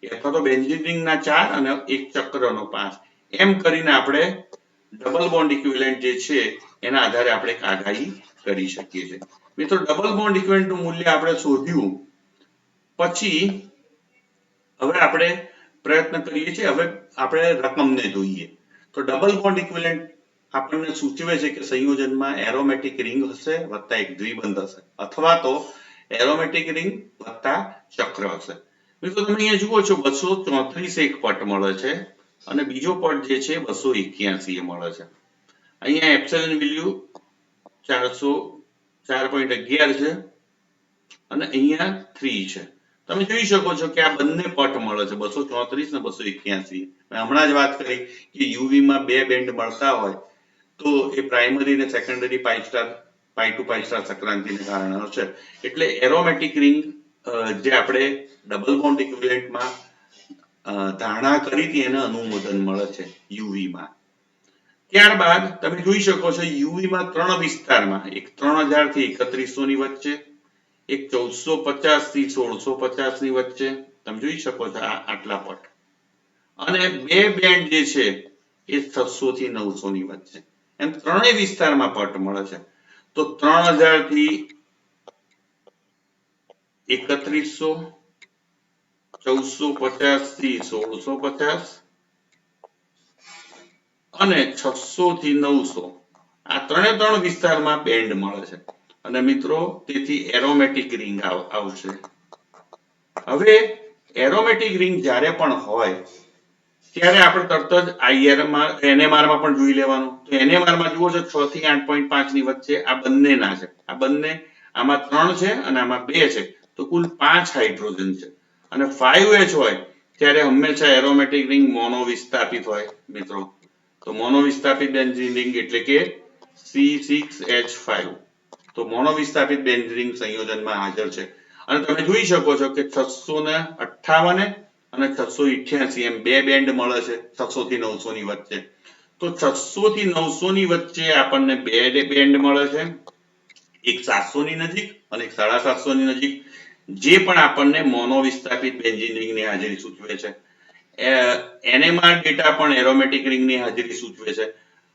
અથવા તો બેન્ઝીન રિંગના 4 અને એક ચક્રનો 5 એમ કરીને આપણે ડબલ બોન્ડ ઇક્વિવેલન્ટ જે છે એના આધારે આપણે આગાહી કરી શકીએ છીએ. મિત્રો ડબલ બોન્ડ ઇક્વિવેલન્ટનું મૂલ્ય આપણે શોધ્યું પછી હવે આપણે પ્રયત્ન કરીએ છીએ હવે આપણે રકમને જોઈએ. તો ડબલ બોન્ડ ઇક્વિવેલન્ટ આપણને સૂચવે છે કે સંયોજનમાં એરોમેટિક રિંગ હશે વત્તા એક દ્વિબંધ હશે અથવા તો એરોમેટિક રિંગ વત્તા ચક્ર હશે. મિત્રો તમે અહીંયા જુઓ છો 234 એક પટ મળે છે અને બીજો પટ જે છે 281 મળે છે. અહીંયા એપ્સિલોન વેલ્યુ 404.11 છે અને અહીંયા 3 છે. તમે જોઈ શકો છો કે આ બંને પટ મળે છે 234 ને 281. મેં હમણાં જ વાત કરી કે યુવી માં બે બેન્ડ મળતા હોય તો એ પ્રાઇમરી ને secondary pi two pi star સંક્રાંતિને કારણે હશે. એટલે એરોમેટિક રિંગ જે આપણે ડબલ બોન્ડ ઇક્વિવેલન્ટમાં ધારણા કરી હતી એને અનુમોદન મળે છે યુવી માં. ત્યારબાદ તમે જોઈ શકો છો યુવી માં 3 વિસ્તારમાં, એક 3000 થી 3100 ની વચ્ચે, એક 1450 થી 1650 ની વચ્ચે, તમે જોઈ શકો છો આટલા પટ, અને બે બેન્ડ જે છે એ 600 થી 900 ની વચ્ચે. એમ ત્રણેય વિસ્તારમાં પટ મળે છે. તો 3000 થી 3100, 1450 થી 1650 અને 600 થી 900, આ ત્રણ વિસ્તારમાં બેન્ડ મળે છે. અને મિત્રો તેથી એરોમેટિક રિંગ આવશે. હવે એરોમેટિક રિંગ જ્યારે પણ હોય ત્યારે આપણે તરત જ NMR માં પણ જોઈ લેવાનું. તો NMR માં જુઓ છો 6 થી 8.5 ની વચ્ચે આ બંનેના છે. આ બંને, આમાં 3 છે અને આમાં 2 છે, તો કુલ 5 હાઇડ્રોજન છે. અને 5H હોય ત્યારે હંમેશા એરોમેટિક રિંગ મોનો વિસ્થાપિત હોય મિત્રો. તો મોનો વિસ્થાપિત બેન્ઝીન રિંગ એટલે કે C6H5. તો મોનો વિસ્થાપિત બેન્ઝીન રિંગ સંયોજનમાં હાજર છે. અને તમે જોઈ શકો છો કે 658 અને 688 એમ બે બેન્ડ મળે છે 600 થી 900 ની વચ્ચે. તો 600 થી 900 ની વચ્ચે આપણને બે બેન્ડ મળે છે, એક 700 ની નજીક અને એક 750 ની નજીક, જે પણ આપણને મોનો વિસ્થાપિત બેન્ઝીન રિંગની હાજરી સૂચવે છે. NMR ડેટા પણ એરોમેટિક રિંગની હાજરી સૂચવે છે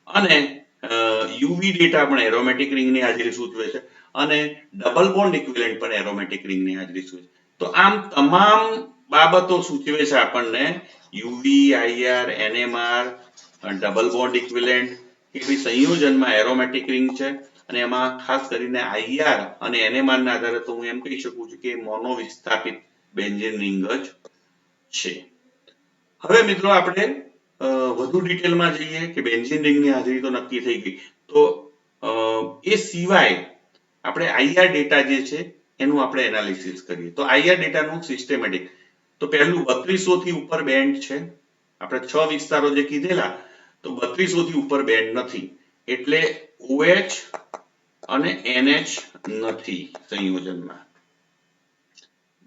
અને યુવી ડેટા પણ એરોમેટિક રિંગની હાજરી સૂચવે છે અને ડબલ બોન્ડ ઇક્વિવેલન્ટ પણ એરોમેટિક રિંગની હાજરી સૂચવે છે. તો આમ તમામ બાબતો સૂચવે છે આપણને UV, IR, NMR, double bond equivalent કે સંયોજનમાં એરોમેટિક રિંગ છે. અને એમાં ખાસ કરીને IR અને NMR ના આધારે તો હું એમ કહી શકું છું કે મોનો વિસ્થાપિત બેન્ઝીન રિંગ જ છે. હવે મિત્રો આપણે વધુ ડિટેલમાં જઈએ કે બેન્ઝીન રિંગની હાજરી તો નક્કી થઈ ગઈ. તો એ સિવાય આપણે IR ડેટા જે છે એનું આપણે એનાલિસિસ કરીએ. તો IR ડેટાનું સિસ્ટેમેટિક, તો પહેલું 3200 થી ઉપર બેન્ડ છે. આપણે 6 વિસ્તારો જે કીધેલા, તો 3200 થી ઉપર બેન્ડ નથી, એટલે OH અને NH નથી સંયોજનમાં.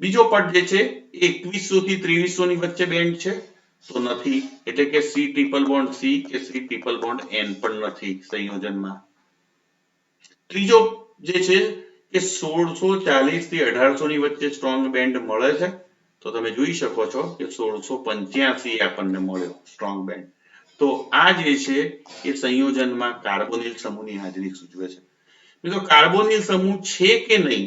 બીજો પટ જે છે એ 2100 થી 2300 ની વચ્ચે બેન્ડ છે, તો નથી, એટલે કે C ટ્રિપલ બોન્ડ C કે C ટ્રિપલ બોન્ડ N પણ નથી સંયોજનમાં. ત્રીજો જે છે કે 1640 થી 1800 ની વચ્ચે સ્ટ્રોંગ બેન્ડ મળે છે. તો તમે જોઈ શકો છો કે 1685 આપણને મળ્યો સ્ટ્રોંગ બેન્ડ. તો આ જે છે એ સંયોજનમાં કાર્બોનિલ સમૂહની હાજરી સૂચવે છે. મિત્રો કાર્બોનિલ સમૂહ છે કે નહીં,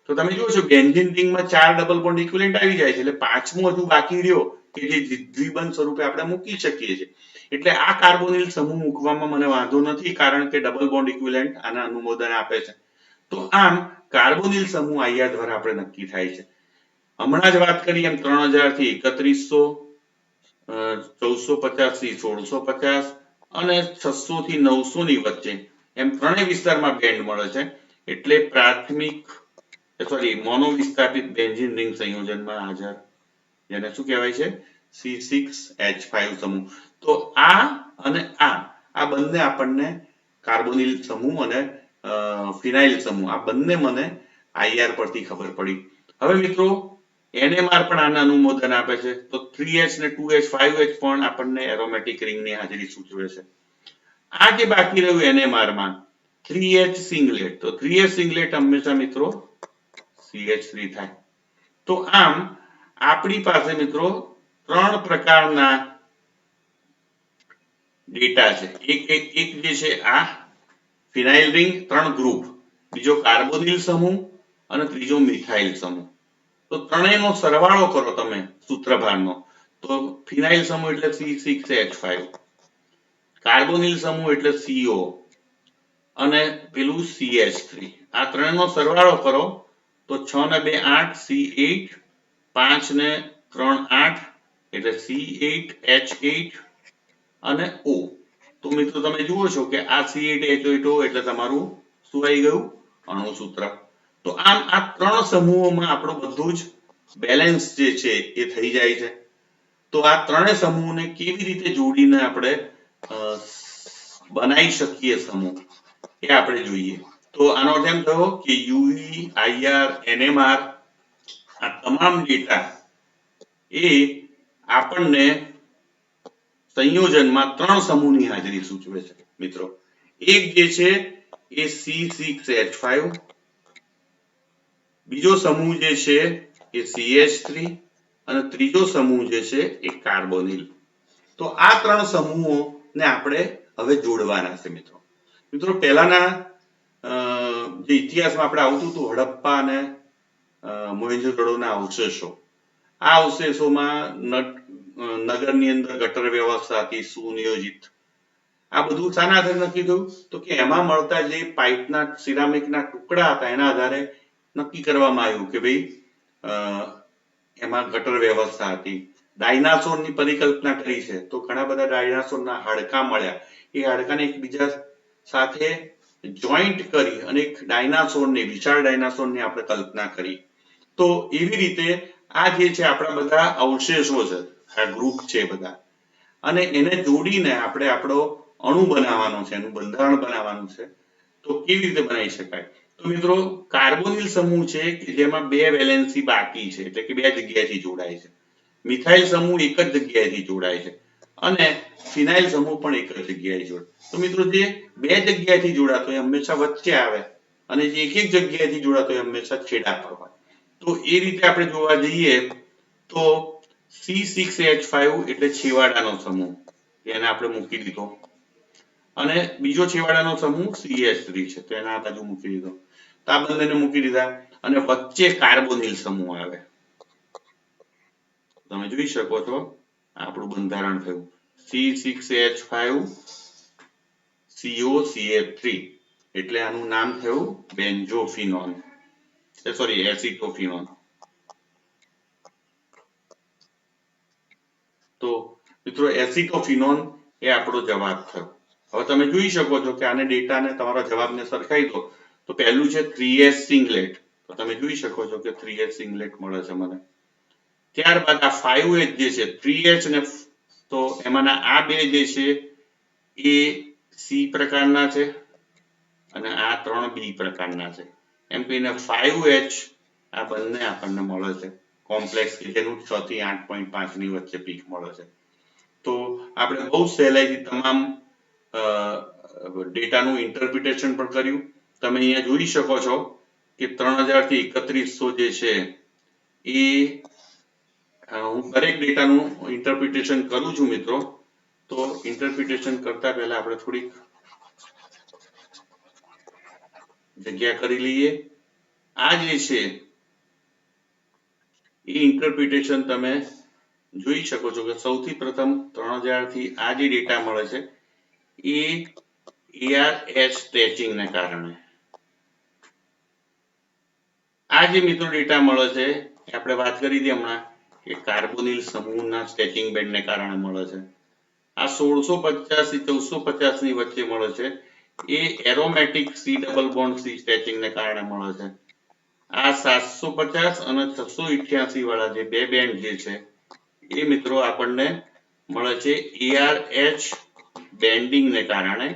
તો તમે જુઓ છો બેન્ઝીન રિંગમાં 4 ડબલ બોન્ડ ઇક્વિવેલન્ટ આવી જાય છે, એટલે પાંચમો હજુ બાકી રહ્યો કે જે દ્વિબંધ સ્વરૂપે આપણે મૂકી શકીએ છીએ. એટલે આ કાર્બોનિલ સમૂહ મૂકવામાં મને વાંધો નથી, કારણ કે ડબલ બોન્ડ ઇક્વિવેલન્ટ આને અનુમોદન આપે છે. તો આમ કાર્બોનિલ સમૂહ IR દ્વારા આપણે નક્કી થાય છે. હમણાં જ વાત કરી એમ 3000 થી 3100, 1450 થી 1650 અને 600 થી 900 ની વચ્ચે એમ ત્રણેય વિસ્તારમાં બેન્ડ મળે છે. એટલે મોનો વિસ્થાપિત બેન્ઝીન રિંગ સંયોજનમાં હાજર, જેને શું કહેવાય છે, C6H5 સમૂહ. તો આ અને આ બંને આપણને કાર્બોનિલ સમૂહ અને ફિનાઇલ સમૂહ, આ બંને મને IR પરથી ખબર પડી. હવે મિત્રો NMR પણ આને અનુમોદન આપે છે. તો 3H ને 2H 5H પણ આપણને એરોમેટિક રિંગની હાજરી સૂચવે છે. આ જે બાકી રહ્યું NMR માં 3H સિંગલેટ, તો 3H સિંગલેટ હંમેશા મિત્રો CH3 થાય. તો આમ આપણી પાસે મિત્રો ત્રણ પ્રકારના ડેટા છે. એક જે છે આ ફિનાઇલ રિંગ, 3 ગ્રુપ, બીજો કાર્બોનિલ સમૂહ અને ત્રીજો મિથાઇલ સમૂહ. તો ત્રણેયનો સરવાળો કરો તમે સૂત્રભારનો, તો ફિનાઇલ સમૂહ એટલે C6H5, કાર્બોનિલ સમૂહ એટલે CO અને પેલું CH3. આ ત્રણનો સરવાળો કરો તો 6 ને 2 8, C8 5 ને 3 8 એટલે C8H8 અને O. તો મિત્રો તમે જુઓ છો કે આ C8H8O એટલે તમારું શું આવી ગયું? અણુસૂત્ર. તો આમ આ ત્રણ સમૂહોમાં આપણું બધું જ બેલેન્સ જે છે એ થઈ જાય છે. તો આ ત્રણેય સમૂહને કેવી રીતે જોડીને આપણે બનાવી શકીએ સમૂહ એ આપણે જોઈએ. તો આનો અર્થ એમ થયો કે UE, IR, NMR આ તમામ ડેટા એ આપણને સંયોજનમાં ત્રણ સમૂહની હાજરી સૂચવે છે મિત્રો. એક જે છે એ C6H5, બીજો સમૂહ જે છે એ CH3 અને ત્રીજો સમૂહ જે છે એ કાર્બોનિલ. તો આ ત્રણ સમૂહોને આપણે હવે જોડવાના છે મિત્રો. મિત્રો પહેલાના જે ઇતિહાસમાં આપણે આવતું હતું હડપ્પા અને મોહેંજો-દડોના અવશેષો, આ અવશેષોમાં નગરની અંદર ગટર વ્યવસ્થા હતી સુનિયોજિત. આ બધું શાના આધારે નક્કી થયું? તો કે એમાં મળતા જે પાઇપના સિરામિકના ટુકડા હતા એના આધારે નક્કી કરવામાં આવ્યું કે ભાઈ એમાં ગટર વ્યવસ્થા હતી. ડાયનાસોરની પરિકલ્પના કરી છે તો ઘણા બધા ડાયનાસોરના હાડકાં મળ્યા. એ હાડકાને એકબીજા સાથે જોઈન્ટ કરી અને એક ડાયનાસોરની વિશાળ ડાયનાસોરની આપણે કલ્પના કરી. તો એવી રીતે આ જે છે આપણા બધા અવશેષો છે, આ ગ્રુપ છે બધા, અને એને જોડીને આપણે આપણો અણુ બનાવવાનો છે, એનું બંધારણ બનાવવાનું છે. તો કેવી રીતે બનાવી શકાય? તો મિત્રો કાર્બોનિલ સમૂહ છે કે જેમાં બે વેલેન્સી બાકી છે એટલે કે બે જગ્યાએથી જોડાય છે. મિથાઇલ સમૂહ એક જ જગ્યાએથી જોડાય છે અને ફિનાઇલ સમૂહ પણ એક જ જગ્યાએ જોડાય. તો મિત્રો જે બે જગ્યાએથી જોડાતો હોય હંમેશા વચ્ચે આવે અને જે એક એક જગ્યાએથી જોડાતો હોય હંમેશા છેડા પર હોય. તો એ રીતે આપણે જોવા જઈએ તો C6H5 એટલે છેવાડાનો સમૂહ, એને આપણે મૂકી દીધો, અને બીજો છેવાડાનો સમૂહ CH3 છે તો એને આ બાજુ મૂકી દીધો. તો આ બંનેને મૂકી દીધા અને વચ્ચે કાર્બોનિલ સમૂહ આવે. તમે જોઈ શકો છો આપણું બંધારણ થયું C6H5COCH3 એટલે આનું નામ થયું બેન્ઝોફિનોન, સોરી એસિટોફિનોન. તો મિત્રો એસિટોફિનોન એ આપણો જવાબ થયો. હવે તમે જોઈ શકો છો કે આને ડેટાને તમારા જવાબને સરખાઈ દો તો પહેલું છે 3S સિંગલેટ. તો તમે જોઈ શકો છો કે 3S સિંગલેટ મળે છે મને. ત્યારબાદ આ 5H જે છે 3H ને તો એમાંના આ બે જે છે એ C પ્રકારના છે અને આ ત્રણ B પ્રકારના છે. એમ કહીને 5H આ બંને આપણને મળે છે કોમ્પ્લેક્સ કે જેનું 6 થી 8.5 ની વચ્ચે પીક મળે છે. તો આપણે બહુ સહેલાઈથી તમામ ડેટાનું ઇન્ટરપ્રિટેશન પણ કર્યું. તમે અહીંયા જોઈ શકો છો કે 3000 થી 3100 જે છે એ હું દરેક ડેટાનું ઇન્ટરપ્રિટેશન કરું છું મિત્રો. તો ઇન્ટરપ્રિટેશન કરતા પહેલા આપણે થોડીક જગ્યા કરી લઈએ. આ જે છે એ ઇન્ટરપ્રિટેશન તમે જોઈ શકો છો કે સૌથી પ્રથમ 3000 થી આ જે ડેટા મળે છે એ ARH સ્ટ્રેચિંગ ને કારણે, આ જે મિત્રો ડેટા મળે છે એ આપણે વાત કરી હતી હમણાં કે કાર્બોનિલ સમૂહના સ્ટ્રેચિંગ બેન્ડને કારણે મળે છે. આ 1650 થી 1450 ની વચ્ચે મળે છે એ aromatic C double bond C stretching ને કારણે મળે છે. આ 750 અને 688 વાળા જે બે બેન્ડ જે છે એ મિત્રો આપણને મળે છે ARH બેન્ડિંગ ને કારણે,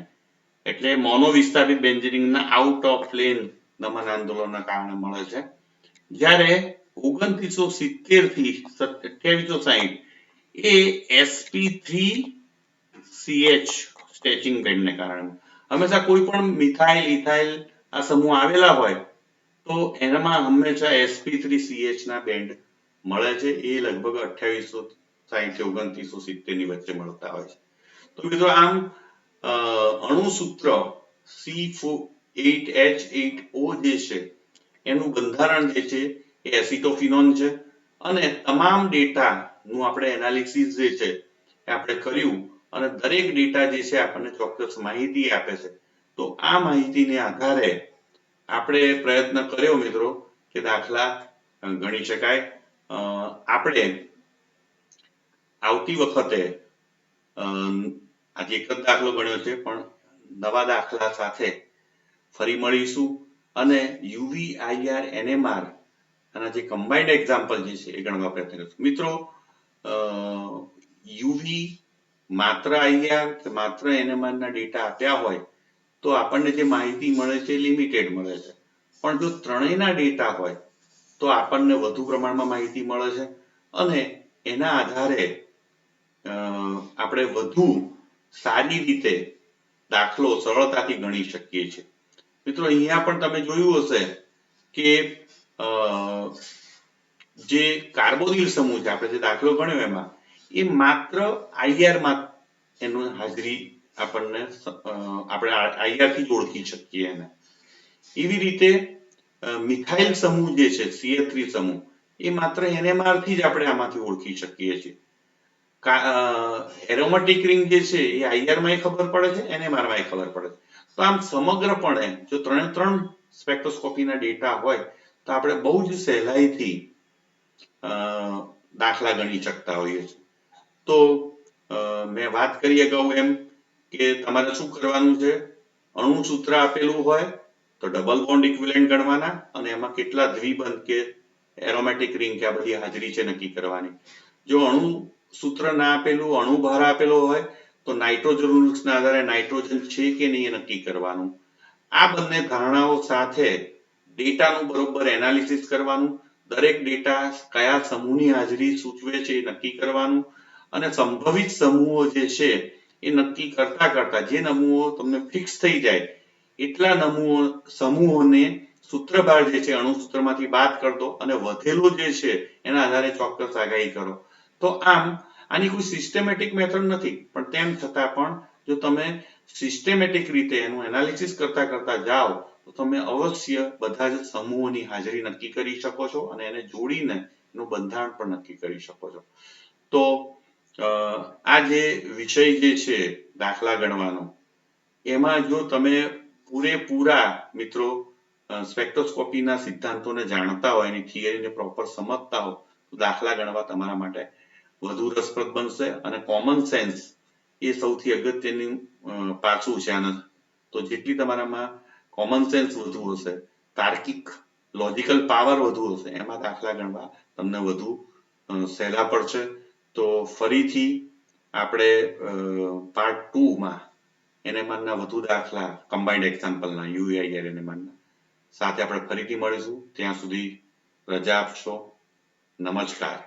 એટલે મોનો વિસ્થાપિત બેન્ઝિનના આઉટ ઓફ પ્લેન નમન આંદોલનના કારણે મળે છે. જ્યારે 2970 થી 2860 એ sp3ch સ્ટ્રેચિંગ બેન્ડને કારણે. હંમેશા કોઈ પણ મિથાઇલ ઇથાઇલ આ સમૂહ આવેલા હોય તો એનામાં હંમેશા sp3ch ના બેન્ડ મળે છે. એ લગભગ 2860 થી 2970 ની વચ્ચે મળતા હોય છે. તો મિત્રો આમ અણુસૂત્ર C8H8O જે છે એનું બંધારણ જે છે એ એસિટોફિનોન છે અને તમામ ડેટાનું આપણે એનાલિસિસ જે છે એ આપણે કર્યું અને દરેક ડેટા જે છે આપણને ચોક્કસ માહિતી આપે છે. તો આ માહિતીને આધારે આપણે પ્રયત્ન કર્યો મિત્રો કે દાખલા ગણી શકાય આપણે આવતી વખતે આજે એક જ દાખલો ગણ્યો છે, પણ નવા દાખલા સાથે ફરી મળીશું અને યુવી, આઈઆર, એનએમઆર અને જે કમ્બાઇન્ડ એક્ઝામ્પલ જે છે એ ગણવા પ્રયત્ન કરીશું. મિત્રો, યુવી માત્ર આઈઆર કે માત્ર એનએમઆર ના ડેટા આપ્યા હોય તો આપણને જે માહિતી મળે છે લિમિટેડ મળે છે, પણ જો ત્રણેયના ડેટા હોય તો આપણને વધુ પ્રમાણમાં માહિતી મળે છે અને એના આધારે આપણે વધુ સારી રીતે દાખલો સરળતાથી ગણી શકીએ છીએ. મિત્રો, અહીંયા પણ તમે જોયું હશે કે જે કાર્બોનિલ સમૂહ છે, આપણે જે દાખલો ગણ્યો એમાં એ માત્ર આઈઆર માં એનું હાજરી આપણને આપણે આઈઆર થી જ ઓળખી શકીએ એને. એવી રીતે મિથાઇલ સમૂહ જે છે CH3 સમૂહ એ માત્ર NMR થી જ આપણે આમાંથી ઓળખી શકીએ છીએ. એરોમેટિક રિંગ જે છે એ આઈઆર માં ખબર પડે છે, NMR માં ખબર પડે છે. તો આમ સમગ્રપણે જો ત્રણ સ્પેક્ટ્રોસ્કોપીના ડેટા હોય તો આપણે બહુ જ સહેલાઈથી દાખલા ગણી શકતા હોઈએ છીએ. તો મેં વાત કરી અગાઉ એમ કે તમારે શું કરવાનું છે, અણુ સૂત્ર આપેલું હોય તો ડબલ બોન્ડ ઇક્વિવેલન્ટ ગણવાના અને એમાં કેટલા દ્વિબંધ કે એરોમેટિક રિંગ કે આ બધી હાજરી છે નક્કી કરવાની. જો અણુ સૂત્ર ના આપેલું, અણુ ભાર આપેલો હોય તો નાઇટ્રોજન વૃક્ષના આધારે નાઇટ્રોજન છે કે નહીં એ નક્કી કરવાનું. આ બંને ધારણાઓ સાથે ડેટાનું બરોબર એનાલિસિસ કરવાનું, દરેક ડેટા કયા સમૂહની હાજરી સૂચવે છે એ નક્કી કરવાનું અને સંભવિત સમૂહો જે છે એ નક્કી કરતા જે નમૂઓ તમને ફિક્સ થઈ જાય એટલા સમૂહોને સૂત્રભાર જે છે અણુ સૂત્રમાંથી બાદ કરી દો અને વધેલો જે છે એના આધારે ચોક્કસ આગાહી કરો. તો આમ આની કોઈ સિસ્ટમેટિક મેથડ નથી, પણ તેમ છતાં પણ જો તમે સિસ્ટમેટિક રીતે એનું એનાલિસિસ કરતા જાઓ તો તમે અવશ્ય બધા જ સમૂહોની હાજરી નક્કી કરી શકો છો અને એને જોડીને એનું બંધારણ પણ નક્કી કરી શકો છો. તો આ જે વિષય જે છે દાખલા ગણવાનો, એમાં જો તમે પૂરેપૂરા મિત્રો સ્પેક્ટ્રોસ્કોપીના સિદ્ધાંતોને જાણતા હોય, એની થિયરીને પ્રોપર સમજતા હો તો દાખલા ગણવા તમારા માટે વધુ રસપ્રદ બનશે અને કોમન સેન્સ એ સૌથી અગત્યનું પાસું છે આનંદ. તો જેટલી તમારામાં કોમન સેન્સ વધુ હશે, તાર્કિક લોજિકલ પાવર વધુ હશે, એમાં દાખલા ગણવા તમને વધુ સહેલા પડશે. તો ફરીથી આપણે પાર્ટ 2માં એનએમઆરના વધુ દાખલા કમ્બાઇન્ડ એક્ઝામ્પલના યુઆઈઆર એનએમઆરના સાથે આપણે ફરીથી મળીશું. ત્યાં સુધી રજા આપશો. નમસ્કાર.